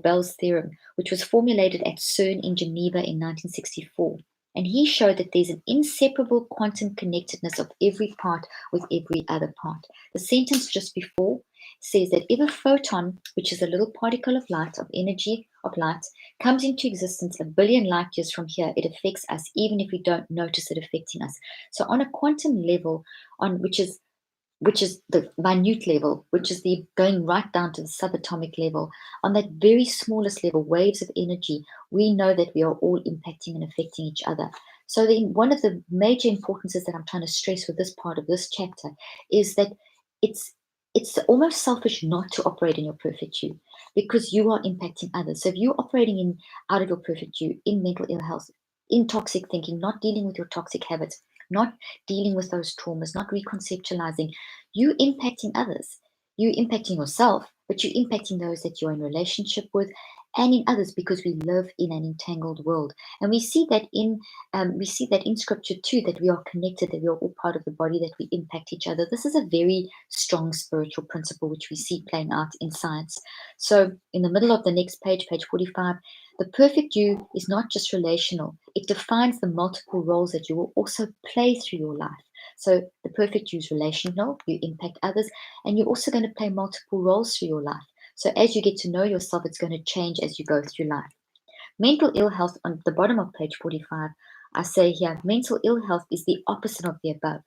Bell's theorem, which was formulated at CERN in Geneva in 1964. And he showed that there's an inseparable quantum connectedness of every part with every other part. The sentence just before says that if a photon, which is a little particle of light, of energy of light, comes into existence a billion light years from here, it affects us even if we don't notice it affecting us. So on a quantum level, on which is the minute level, which is the going right down to the subatomic level, on that very smallest level, waves of energy, we know that we are all impacting and affecting each other. So one of the major importances that I'm trying to stress with this part of this chapter is that it's it's almost selfish not to operate in your perfect you, because you are impacting others. So if you're operating in out of your perfect you, in mental ill health, in toxic thinking, not dealing with your toxic habits, not dealing with those traumas, not reconceptualizing, you impacting others. You impacting yourself, but you're impacting those that you're in relationship with and in others, because we live in an entangled world. And we see that in scripture too, that we are connected, that we are all part of the body, that we impact each other. This is a very strong spiritual principle which we see playing out in science. So in the middle of the next page, page 45, the perfect you is not just relational. It defines the multiple roles that you will also play through your life. So the perfect you is relational, you impact others, and you're also going to play multiple roles through your life. So as you get to know yourself, it's going to change as you go through life. Mental ill health, on the bottom of page 45, I say here, mental ill health is the opposite of the above.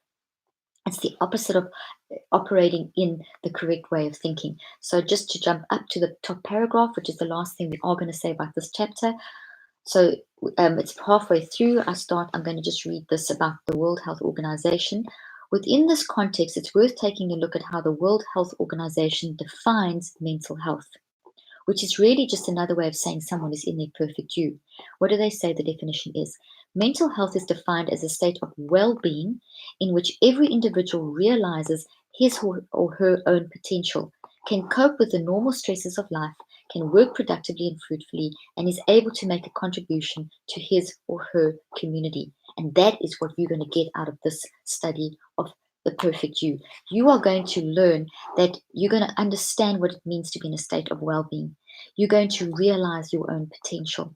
It's the opposite of operating in the correct way of thinking. So just to jump up to the top paragraph, which is the last thing we are going to say about this chapter. So it's halfway through. I'm going to just read this about the World Health Organization. Within this context, it's worth taking a look at how the World Health Organization defines mental health, which is really just another way of saying someone is in their perfect you. What do they say the definition is? Mental health is defined as a state of well-being in which every individual realizes his or her own potential, can cope with the normal stresses of life, can work productively and fruitfully, and is able to make a contribution to his or her community. And that is what you're going to get out of this study of the perfect you. You are going to learn that you're going to understand what it means to be in a state of well-being. You're going to realize your own potential.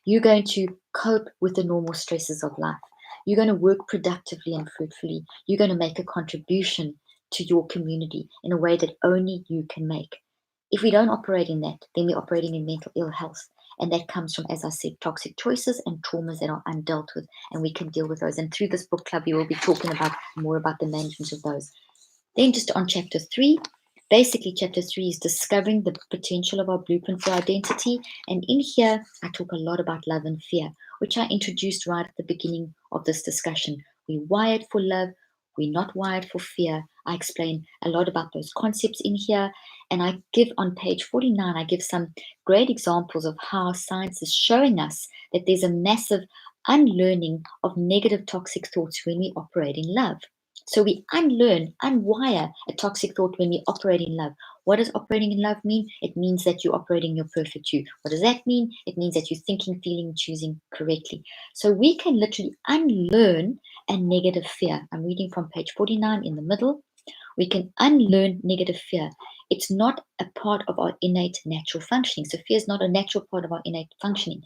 You're going to cope with the normal stresses of life. You're going to work productively and fruitfully. You're going to make a contribution to your community in a way that only you can make. If we don't operate in that, then we're operating in mental ill health. And that comes from, as I said, toxic choices and traumas that are undealt with, and we can deal with those. And through this book club, we will be talking about more about the management of those. Then just on chapter 3, basically chapter 3 is discovering the potential of our blueprint for identity. And in here, I talk a lot about love and fear, which I introduced right at the beginning of this discussion. We're wired for love. We're not wired for fear. I explain a lot about those concepts in here. And I give on page 49, I give some great examples of how science is showing us that there's a massive unlearning of negative toxic thoughts when we operate in love. So we unwire a toxic thought when we operate in love. What does operating in love mean? It means that you're operating your perfect you. What does that mean? It means that you're thinking, feeling, choosing correctly. So we can literally unlearn a negative fear. I'm reading from page 49 in the middle. We can unlearn negative fear. It's not a part of our innate natural functioning. So fear is not a natural part of our innate functioning.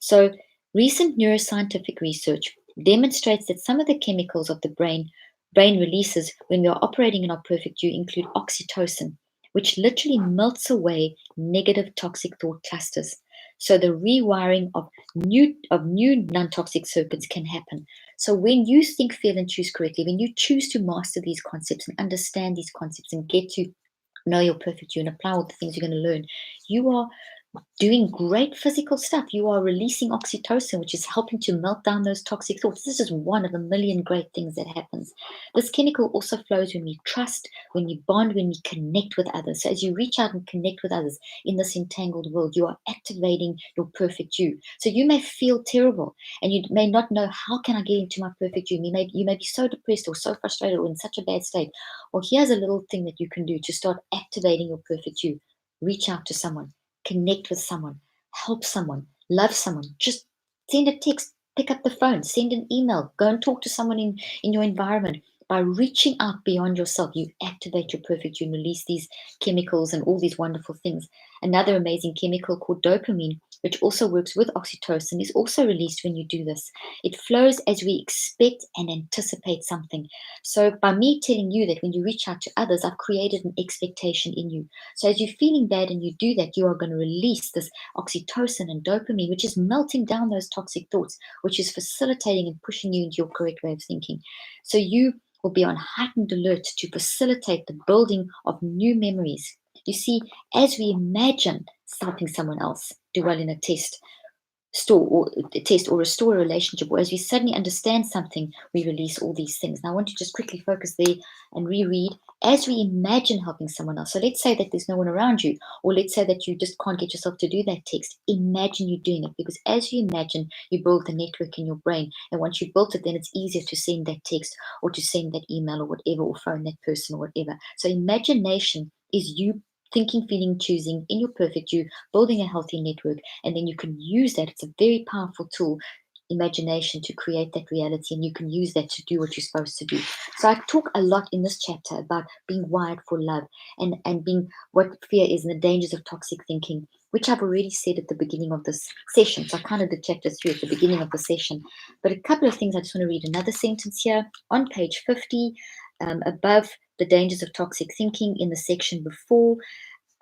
So recent neuroscientific research demonstrates that some of the chemicals of the brain releases when we are operating in our perfect you include oxytocin, which literally melts away negative toxic thought clusters. So the rewiring of new non-toxic circuits can happen. So when you think, feel, and choose correctly, when you choose to master these concepts and understand these concepts and get to know your perfect you and apply all the things you're going to learn, you are doing great physical stuff. You are releasing oxytocin, which is helping to melt down those toxic thoughts. This is one of a million great things that happens. This chemical also flows when we trust, when we bond, when we connect with others. So as you reach out and connect with others in this entangled world, you are activating your perfect you. So you may feel terrible and you may not know, how can I get into my perfect you? You may be so depressed or so frustrated or in such a bad state. Well, here's a little thing that you can do to start activating your perfect you. Reach out to someone. Connect with someone, help someone, love someone. Just send a text, Pick up the phone, send an email, go and talk to someone in your environment. By reaching out beyond yourself, you activate your perfect you and release these chemicals and all these wonderful things. Another amazing chemical called dopamine, which also works with oxytocin, is also released when you do this. It flows as we expect and anticipate something. So, by me telling you that when you reach out to others, I've created an expectation in you. So, as you're feeling bad and you do that, you are going to release this oxytocin and dopamine, which is melting down those toxic thoughts, which is facilitating and pushing you into your correct way of thinking. So, you will be on heightened alert to facilitate the building of new memories. You see, as we imagine helping someone else do well in a test or restore a relationship, or as we suddenly understand something, we release all these things. Now, I want to just quickly focus there and reread. As we imagine helping someone else, so let's say that there's no one around you, or let's say that you just can't get yourself to do that text. Imagine you doing it, because as you imagine, you build the network in your brain. And once you've built it, then it's easier to send that text or to send that email or whatever, or phone that person or whatever. So, imagination is you thinking, feeling, choosing in your perfect you, building a healthy network, and then you can use that. It's a very powerful tool, imagination, to create that reality, and you can use that to do what you're supposed to do. So I talk a lot in this chapter about being wired for love, and being what fear is and the dangers of toxic thinking, which I've already said at the beginning of this session. So I kind of did chapter 3 at the beginning of the session. But a couple of things, I just want to read another sentence here on page 50, above the dangers of toxic thinking in the section before.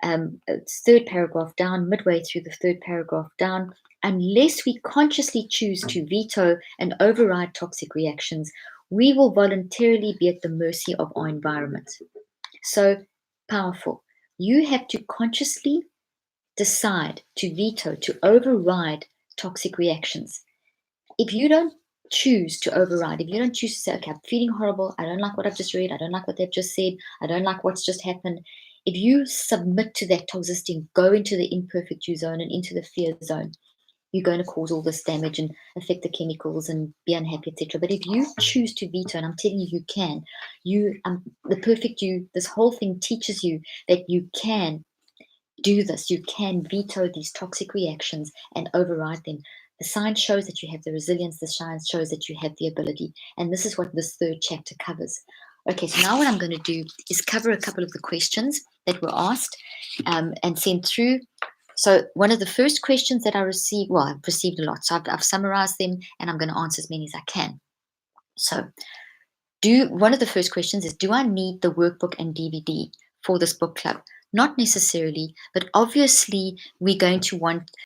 Third paragraph down, midway through the third paragraph down, unless we consciously choose to veto and override toxic reactions, we will voluntarily be at the mercy of our environment. So powerful. You have to consciously decide to veto, to override toxic reactions. If you don't choose to override, if you don't choose to say, okay, I'm feeling horrible, I don't like what I've just read, I don't like what they've just said, I don't like what's just happened. If you submit to that toxicity and go into the imperfect you zone and into the fear zone, you're going to cause all this damage and affect the chemicals and be unhappy, etc. But if you choose to veto, and I'm telling you, you can, the perfect you, this whole thing teaches you that you can do this. You can veto these toxic reactions and override them. The science shows that you have the resilience, the science shows that you have the ability. And this is what this third chapter covers. Okay, so now what I'm going to do is cover a couple of the questions that were asked and sent through. So one of the first questions that I received, well, I've received a lot, so I've summarized them and I'm going to answer as many as I can. So one of the first questions is, do I need the workbook and DVD for this book club? Not necessarily, but obviously here's the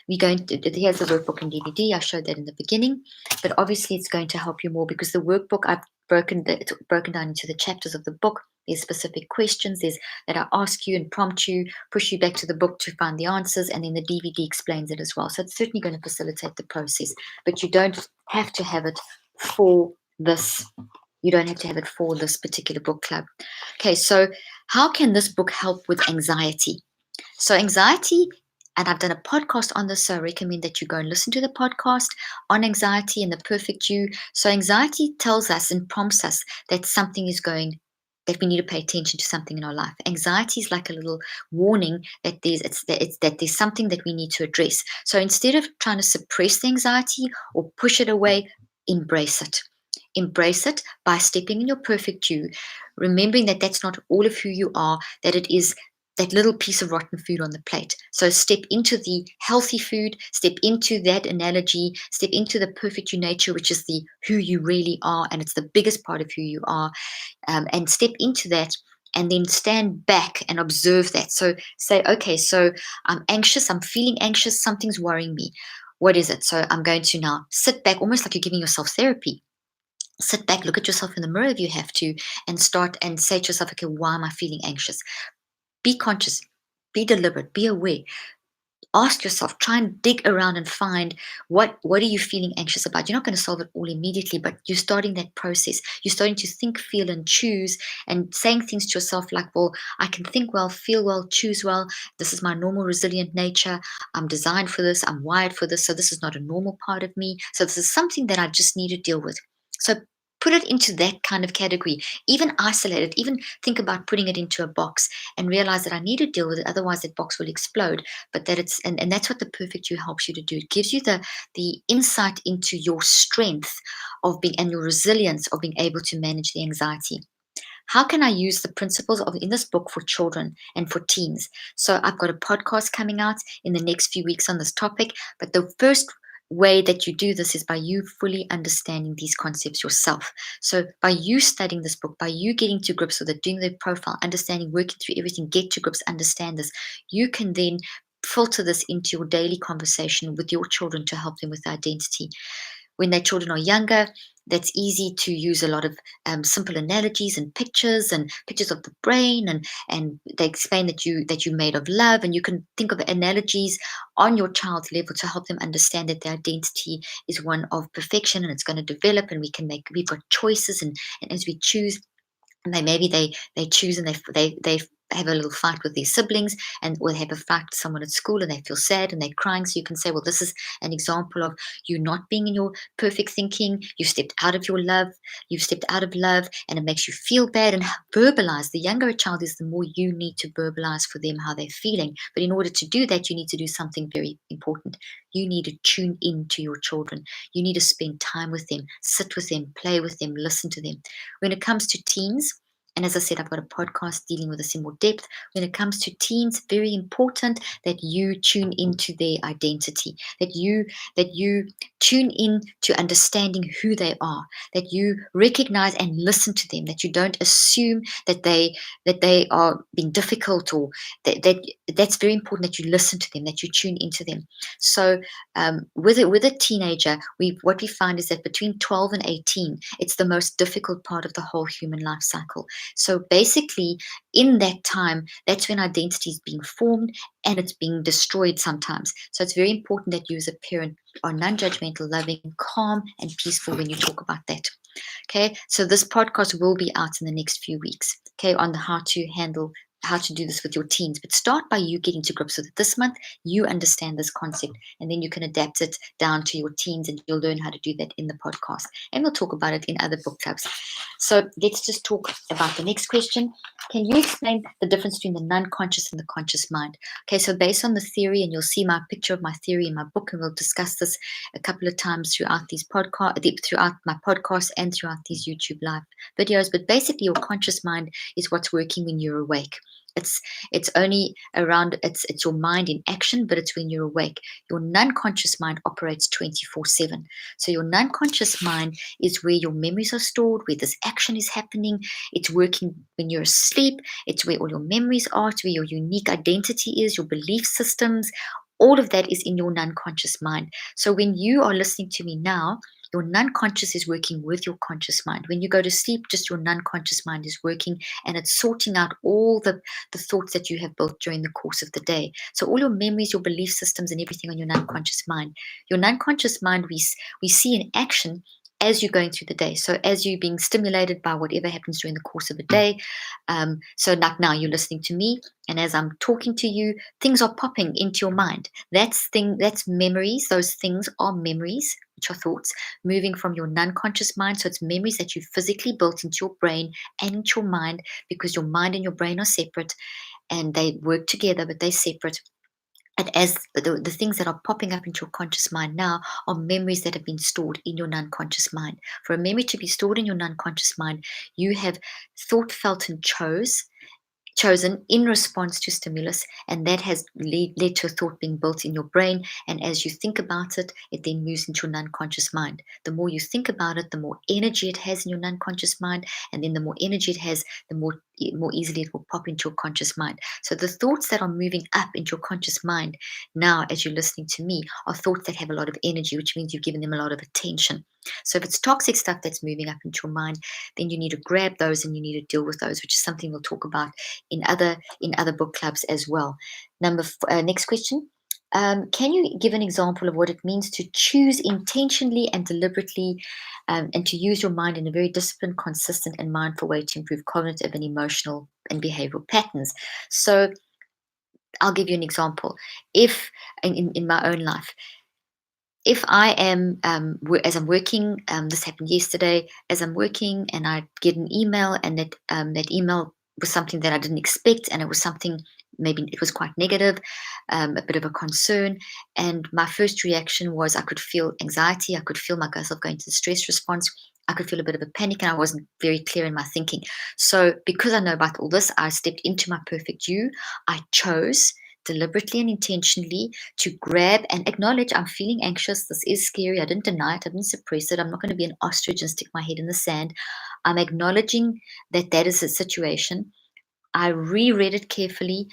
workbook and DVD. I showed that in the beginning, but obviously it's going to help you more because the workbook, it's broken down into the chapters of the book. There's specific questions that I ask you and prompt you, push you back to the book to find the answers, and then the DVD explains it as well. So it's certainly going to facilitate the process, but you don't have to have it for this. You don't have to have it for this particular book club. Okay, so how can this book help with anxiety? So anxiety, and I've done a podcast on this, so I recommend that you go and listen to the podcast on anxiety and the perfect you. So anxiety tells us and prompts us that that we need to pay attention to something in our life. Anxiety is like a little warning that there's something that we need to address. So instead of trying to suppress the anxiety or push it away, embrace it. Embrace it by stepping in your perfect you, remembering that that's not all of who you are, that it is that little piece of rotten food on the plate. So step into the healthy food, step into that analogy, step into the perfect you nature, which is the who you really are, and it's the biggest part of who you are, and step into that. And then stand back and observe that. So say, okay, so I'm anxious, I'm feeling anxious, something's worrying me. What is it? So I'm going to now sit back, almost like you're giving yourself therapy. Sit back, look at yourself in the mirror if you have to, and start and say to yourself, okay, why am I feeling anxious? Be conscious, be deliberate, be aware. Ask yourself, try and dig around and find what are you feeling anxious about. You're not going to solve it all immediately, but you're starting that process. You're starting to think, feel, and choose, and saying things to yourself like, well, I can think well, feel well, choose well. This is my normal resilient nature. I'm designed for this. I'm wired for this. So this is not a normal part of me. So this is something that I just need to deal with. So put it into that kind of category, even isolate it, even think about putting it into a box and realize that I need to deal with it, otherwise that box will explode. But that it's and that's what the perfect you helps you to do. It gives you the insight into your strength of being and your resilience of being able to manage the anxiety. How can I use the principles of in this book for children and for teens? So I've got a podcast coming out in the next few weeks on this topic, but the first way that you do this is by you fully understanding these concepts yourself. So by you studying this book, by you getting to grips with it, doing the profile, understanding, working through everything, get to grips, understand this, you can then filter this into your daily conversation with your children to help them with identity. When their children are younger, that's easy to use a lot of simple analogies and pictures of the brain, and they explain that you're made of love, and you can think of analogies on your child's level to help them understand that their identity is one of perfection and it's going to develop, and we've got choices, and as we choose, and they choose, and they have a little fight with their siblings, and or they have a fight with someone at school and they feel sad and they're crying. So you can say, well, this is an example of you not being in your perfect thinking. You stepped out of your love. You've stepped out of love, and it makes you feel bad. And verbalize. The younger a child is, the more you need to verbalize for them how they're feeling. But in order to do that, you need to do something very important. You need to tune in to your children. You need to spend time with them, sit with them, play with them, listen to them. When it comes to teens, and as I said, I've got a podcast dealing with this in more depth. When it comes to teens, very important that you tune into their identity, that you tune in to understanding who they are, that you recognize and listen to them, that you don't assume that they are being difficult, or that's very important, that you listen to them, that you tune into them. So with a teenager, what we find is that between 12 and 18, it's the most difficult part of the whole human life cycle. So basically, in that time, that's when identity is being formed and it's being destroyed sometimes. So it's very important that you as a parent are non-judgmental, loving, calm, and peaceful when you talk about that. Okay, so this podcast will be out in the next few weeks, okay, on the how to do this with your teens. But start by you getting to grips with it. This month, you understand this concept, and then you can adapt it down to your teens, and you'll learn how to do that in the podcast. And we'll talk about it in other book clubs. So let's just talk about the next question. Can you explain the difference between the non-conscious and the conscious mind? Okay, so based on the theory, and you'll see my picture of my theory in my book, and we'll discuss this a couple of times throughout throughout my podcast and throughout these YouTube live videos. But basically, your conscious mind is what's working when you're awake. It's only around it's your mind in action, but it's when you're awake. Your non-conscious mind operates 24/7. So your non-conscious mind is where your memories are stored, where this action is happening. It's working when you're asleep. It's where all your memories are. It's where your unique identity is, your belief systems. All of that is in your non-conscious mind. So when you are listening to me now, your non-conscious is working with your conscious mind. When you go to sleep, just your non-conscious mind is working, and it's sorting out all the thoughts that you have built during the course of the day. So all your memories, your belief systems, and everything on your non-conscious mind. Your non-conscious mind we see in action as you're going through the day. So as you're being stimulated by whatever happens during the course of a day. So like now you're listening to me, and as I'm talking to you, things are popping into your mind. That's memories. Those things are memories, which are thoughts, moving from your non-conscious mind. So it's memories that you physically built into your brain and into your mind, because your mind and your brain are separate, and they work together, but they're separate. And as the things that are popping up into your conscious mind now are memories that have been stored in your non-conscious mind. For a memory to be stored in your non-conscious mind, you have thought, felt, and chosen in response to stimulus, and that has led to a thought being built in your brain. And as you think about it, it then moves into your non-conscious mind. The more you think about it, the more energy it has in your non-conscious mind, and then the more energy it has, the more easily it will pop into your conscious mind. So the thoughts that are moving up into your conscious mind now, as you're listening to me, are thoughts that have a lot of energy, which means you've given them a lot of attention. So if it's toxic stuff that's moving up into your mind, then you need to grab those and you need to deal with those, which is something we'll talk about in other book clubs as well. Next question. Can you give an example of what it means to choose intentionally and deliberately, and to use your mind in a very disciplined, consistent, and mindful way to improve cognitive and emotional and behavioral patterns? So I'll give you an example. If in my own life, if I am, as I'm working, this happened yesterday, as I'm working and I get an email, and that email was something that I didn't expect, and it was something, maybe it was quite negative, a bit of a concern. And my first reaction was I could feel anxiety, I could feel myself going to the stress response. I could feel a bit of a panic, and I wasn't very clear in my thinking. So, because I know about all this, I stepped into my perfect you. I chose deliberately and intentionally to grab and acknowledge I'm feeling anxious. This is scary. I didn't deny it. I didn't suppress it. I'm not going to be an ostrich and stick my head in the sand. I'm acknowledging that that is a situation. I reread it carefully.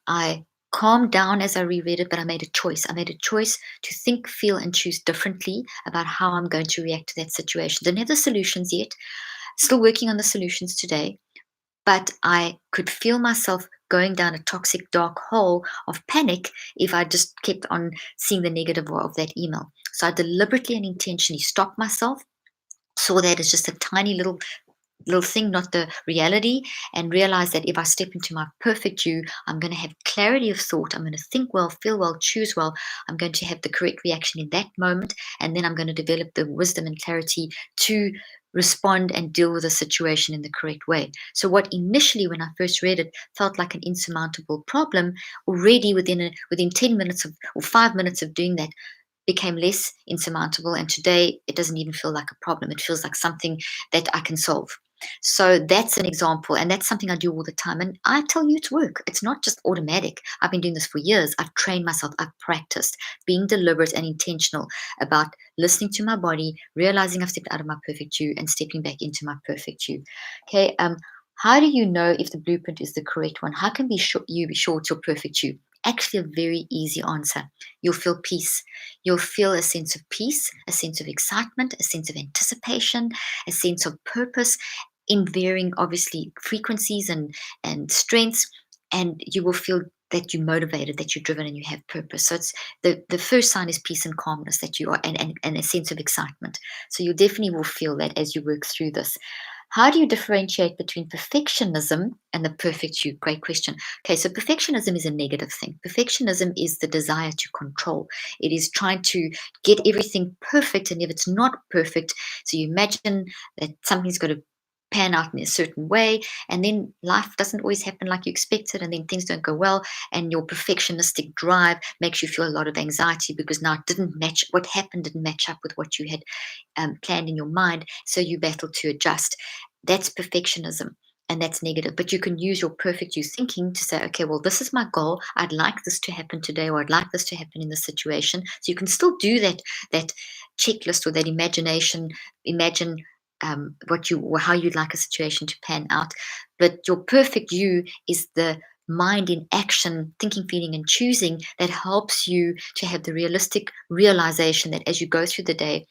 I calmed down as I reread it, but I made a choice. I made a choice to think, feel, and choose differently about how I'm going to react to that situation. Didn't have the solutions yet. Still working on the solutions today, but I could feel myself going down a toxic dark hole of panic if I just kept on seeing the negative of that email. So I deliberately and intentionally stopped myself, saw that as just a tiny little thing, not the reality, and realize that if I step into my perfect you, I'm going to have clarity of thought. I'm going to think well, feel well, choose well. I'm going to have the correct reaction in that moment. And then I'm going to develop the wisdom and clarity to respond and deal with the situation in the correct way. So, what initially, when I first read it, felt like an insurmountable problem, already within 10 minutes of or 5 minutes of doing that, became less insurmountable. And today, it doesn't even feel like a problem. It feels like something that I can solve. So that's an example, and that's something I do all the time. And I tell you, it's work. It's not just automatic. I've been doing this for years. I've trained myself. I've practiced being deliberate and intentional about listening to my body, realizing I've stepped out of my perfect you, and stepping back into my perfect you. Okay. How do you know if the blueprint is the correct one? How can you be sure it's your perfect you? Actually, a very easy answer. You'll feel peace. You'll feel a sense of peace, a sense of excitement, a sense of anticipation, a sense of purpose in varying, obviously, frequencies and strengths. And you will feel that you're motivated, that you're driven, and you have purpose. So it's the first sign is peace and calmness, that you are, and a sense of excitement. So you definitely will feel that as you work through this. How do you differentiate between perfectionism and the perfect you? Great question. Okay, so perfectionism is a negative thing. Perfectionism is the desire to control. It is trying to get everything perfect, and if it's not perfect, so you imagine that something's got to pan out in a certain way, and then life doesn't always happen like you expected, and then things don't go well, and your perfectionistic drive makes you feel a lot of anxiety because now it didn't match, what happened didn't match up with what you had planned in your mind, so you battle to adjust. That's perfectionism, and that's negative. But you can use your perfect you thinking to say, okay, well, this is my goal. I'd like this to happen today, or I'd like this to happen in this situation. So you can still do that checklist or that imagination. Imagine what you or how you'd like a situation to pan out. But your perfect you is the mind in action, thinking, feeling, and choosing, that helps you to have the realistic realization that as you go through the day,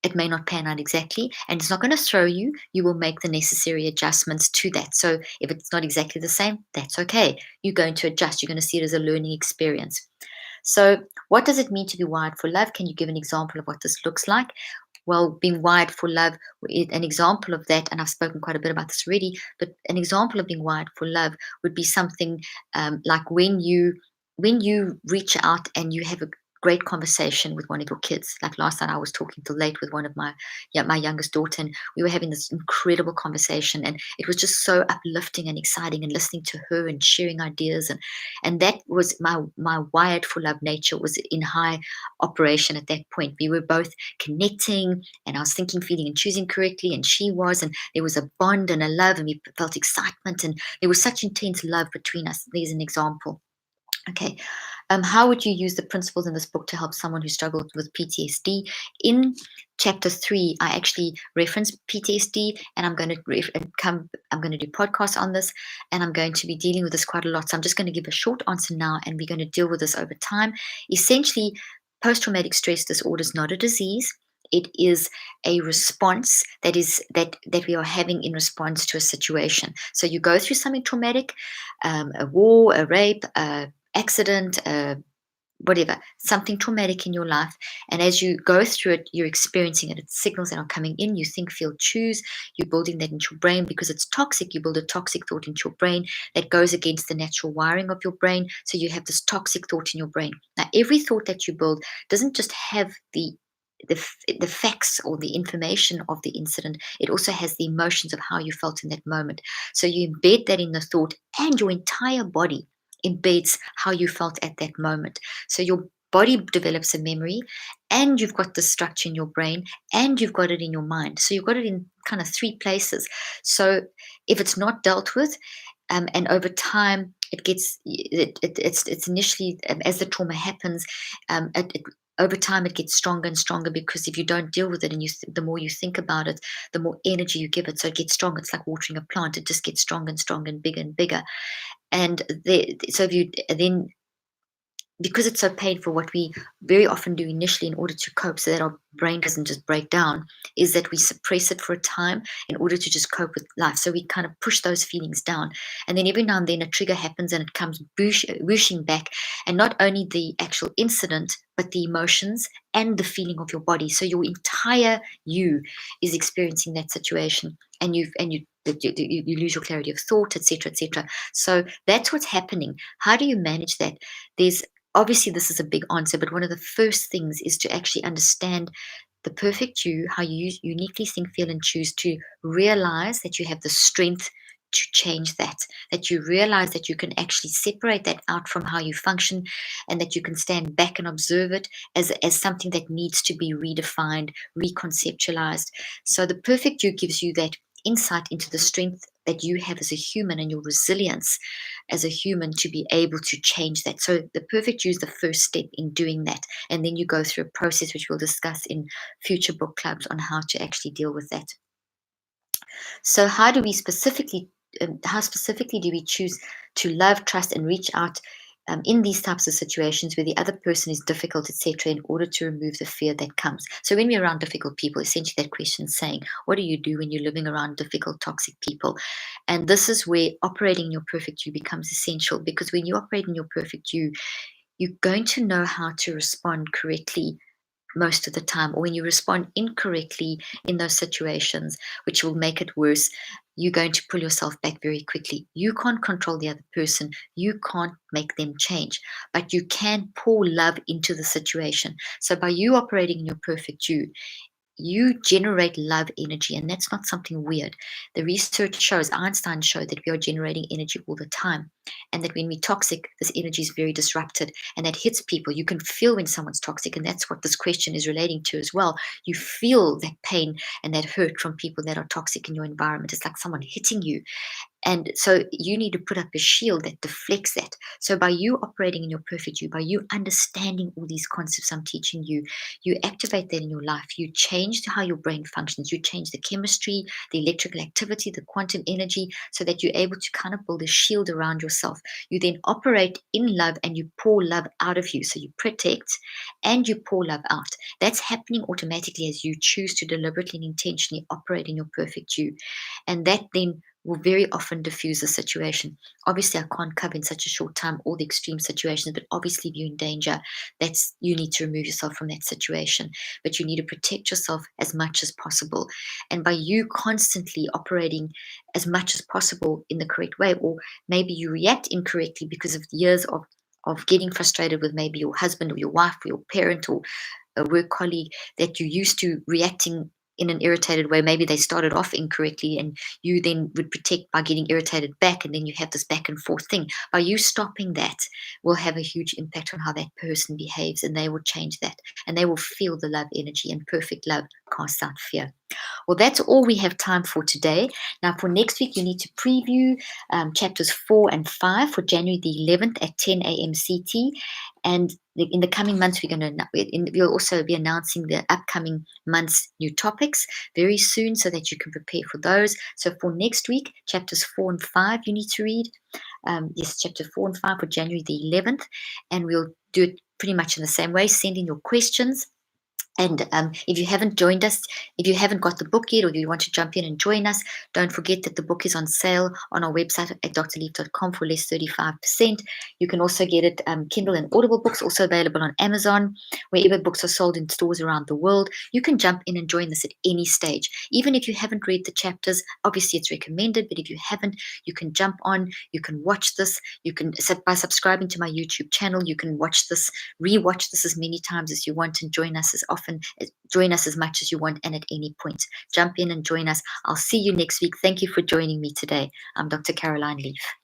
it may not pan out exactly, and it's not going to throw you. You will make the necessary adjustments to that. So if it's not exactly the same, that's okay. You're going to adjust. You're going to see it as a learning experience. So, what does it mean to be wired for love? Can you give an example of what this looks like? Well, being wired for love, an example of that, and I've spoken quite a bit about this already, but an example of being wired for love would be something like when you reach out and you have a great conversation with one of your kids. Like last night, I was talking till late with one of my youngest daughter, and we were having this incredible conversation, and it was just so uplifting and exciting, and listening to her and sharing ideas, and that was my wired for love nature was in high operation at that point. We were both connecting, and I was thinking, feeling, and choosing correctly, and she was, and there was a bond and a love, and we felt excitement, and there was such intense love between us. There's an example. Okay. How would you use the principles in this book to help someone who struggled with PTSD? In chapter 3, I actually reference PTSD, and I'm going to I'm going to do podcasts on this, and I'm going to be dealing with this quite a lot. So I'm just going to give a short answer now, and we're going to deal with this over time. Essentially, post-traumatic stress disorder is not a disease. It is a response that we are having in response to a situation. So you go through something traumatic, a war, a rape, accident, whatever, something traumatic in your life. And as you go through it, you're experiencing it. It's signals that are coming in. You think, feel, choose. You're building that into your brain because it's toxic. You build a toxic thought into your brain that goes against the natural wiring of your brain. So you have this toxic thought in your brain. Now, every thought that you build doesn't just have the the facts or the information of the incident. It also has the emotions of how you felt in that moment. So you embed that in the thought, and your entire body embeds how you felt at that moment. So your body develops a memory, and you've got the structure in your brain, and you've got it in your mind. So you've got it in kind of three places. So if it's not dealt with, and over time it gets it's initially, as the trauma happens, over time it gets stronger and stronger, because if you don't deal with it, and the more you think about it, the more energy you give it, so it gets stronger. It's like watering a plant. It just gets stronger and stronger and bigger. And so if you then, because it's so painful, what we very often do initially in order to cope, so that our brain doesn't just break down, is that we suppress it for a time in order to just cope with life. So we kind of push those feelings down. And then every now and then a trigger happens, and it comes whooshing back. And not only the actual incident, but the emotions and the feeling of your body. So your entire you is experiencing that situation. And you lose your clarity of thought, etc., etc. So that's what's happening. How do you manage that? There's Obviously, this is a big answer, but one of the first things is to actually understand the perfect you, how you uniquely think, feel, and choose, to realize that you have the strength to change that, that you realize that you can actually separate that out from how you function, and that you can stand back and observe it as something that needs to be redefined, reconceptualized. So the perfect you gives you that insight into the strength that you have as a human, and your resilience as a human to be able to change that. So the perfect you is the first step in doing that. And then you go through a process which we'll discuss in future book clubs on how to actually deal with that. So how specifically do we choose to love, trust, and reach out in these types of situations where the other person is difficult, etc., in order to remove the fear that comes? So when we're around difficult people, essentially that question is saying, what do you do when you're living around difficult, toxic people? And this is where operating in your perfect you becomes essential, because when you operate in your perfect you, you're going to know how to respond correctly most of the time. Or when you respond incorrectly in those situations, which will make it worse, you're going to pull yourself back very quickly. You can't control the other person, you can't make them change, but you can pour love into the situation. So by you operating in your perfect you generate love energy, and that's not something weird. The research shows, Einstein showed, that we are generating energy all the time, and that when we're toxic, this energy is very disrupted, and that hits people. You can feel when someone's toxic, and that's what this question is relating to as well. You feel that pain and that hurt from people that are toxic in your environment. It's like someone hitting you. And so you need to put up a shield that deflects that. So by you operating in your perfect you, by you understanding all these concepts I'm teaching you, you activate that in your life. You change how your brain functions. You change the chemistry, the electrical activity, the quantum energy, so that you're able to kind of build a shield around yourself. You then operate in love, and you pour love out of you. So you protect and you pour love out. That's happening automatically as you choose to deliberately and intentionally operate in your perfect you. And that then will very often diffuse the situation. Obviously, I can't cover in such a short time all the extreme situations, but obviously, if you're in danger, you need to remove yourself from that situation. But you need to protect yourself as much as possible. And by you constantly operating as much as possible in the correct way, or maybe you react incorrectly because of years of getting frustrated with maybe your husband or your wife or your parent or a work colleague, that you're used to reacting in an irritated way. Maybe they started off incorrectly, and you then would protect by getting irritated back, and then you have this back and forth thing. By you stopping that will have a huge impact on how that person behaves, and they will change that, and they will feel the love energy, and perfect love casts out fear. Well, that's all we have time for today. Now, for next week, you need to preview chapters 4 and 5 for January the 11th at 10 a.m. CT. And in the coming months, we'll also be announcing the upcoming month's new topics very soon, so that you can prepare for those. So for next week, chapters 4 and 5 you need to read. Yes, chapter 4 and 5 for January the 11th. And we'll do it pretty much in the same way. Send in your questions. And if you haven't joined us, if you haven't got the book yet, or you want to jump in and join us, don't forget that the book is on sale on our website at drleaf.com for less 35%. You can also get it Kindle and Audible books, also available on Amazon, wherever books are sold in stores around the world. You can jump in and join us at any stage. Even if you haven't read the chapters, obviously it's recommended, but if you haven't, you can jump on, you can watch this, by subscribing to my YouTube channel, you can watch this, rewatch this as many times as you want, and join us as often often, join us as much as you want, and at any point. Jump in and join us. I'll see you next week. Thank you for joining me today. I'm Dr. Caroline Leaf.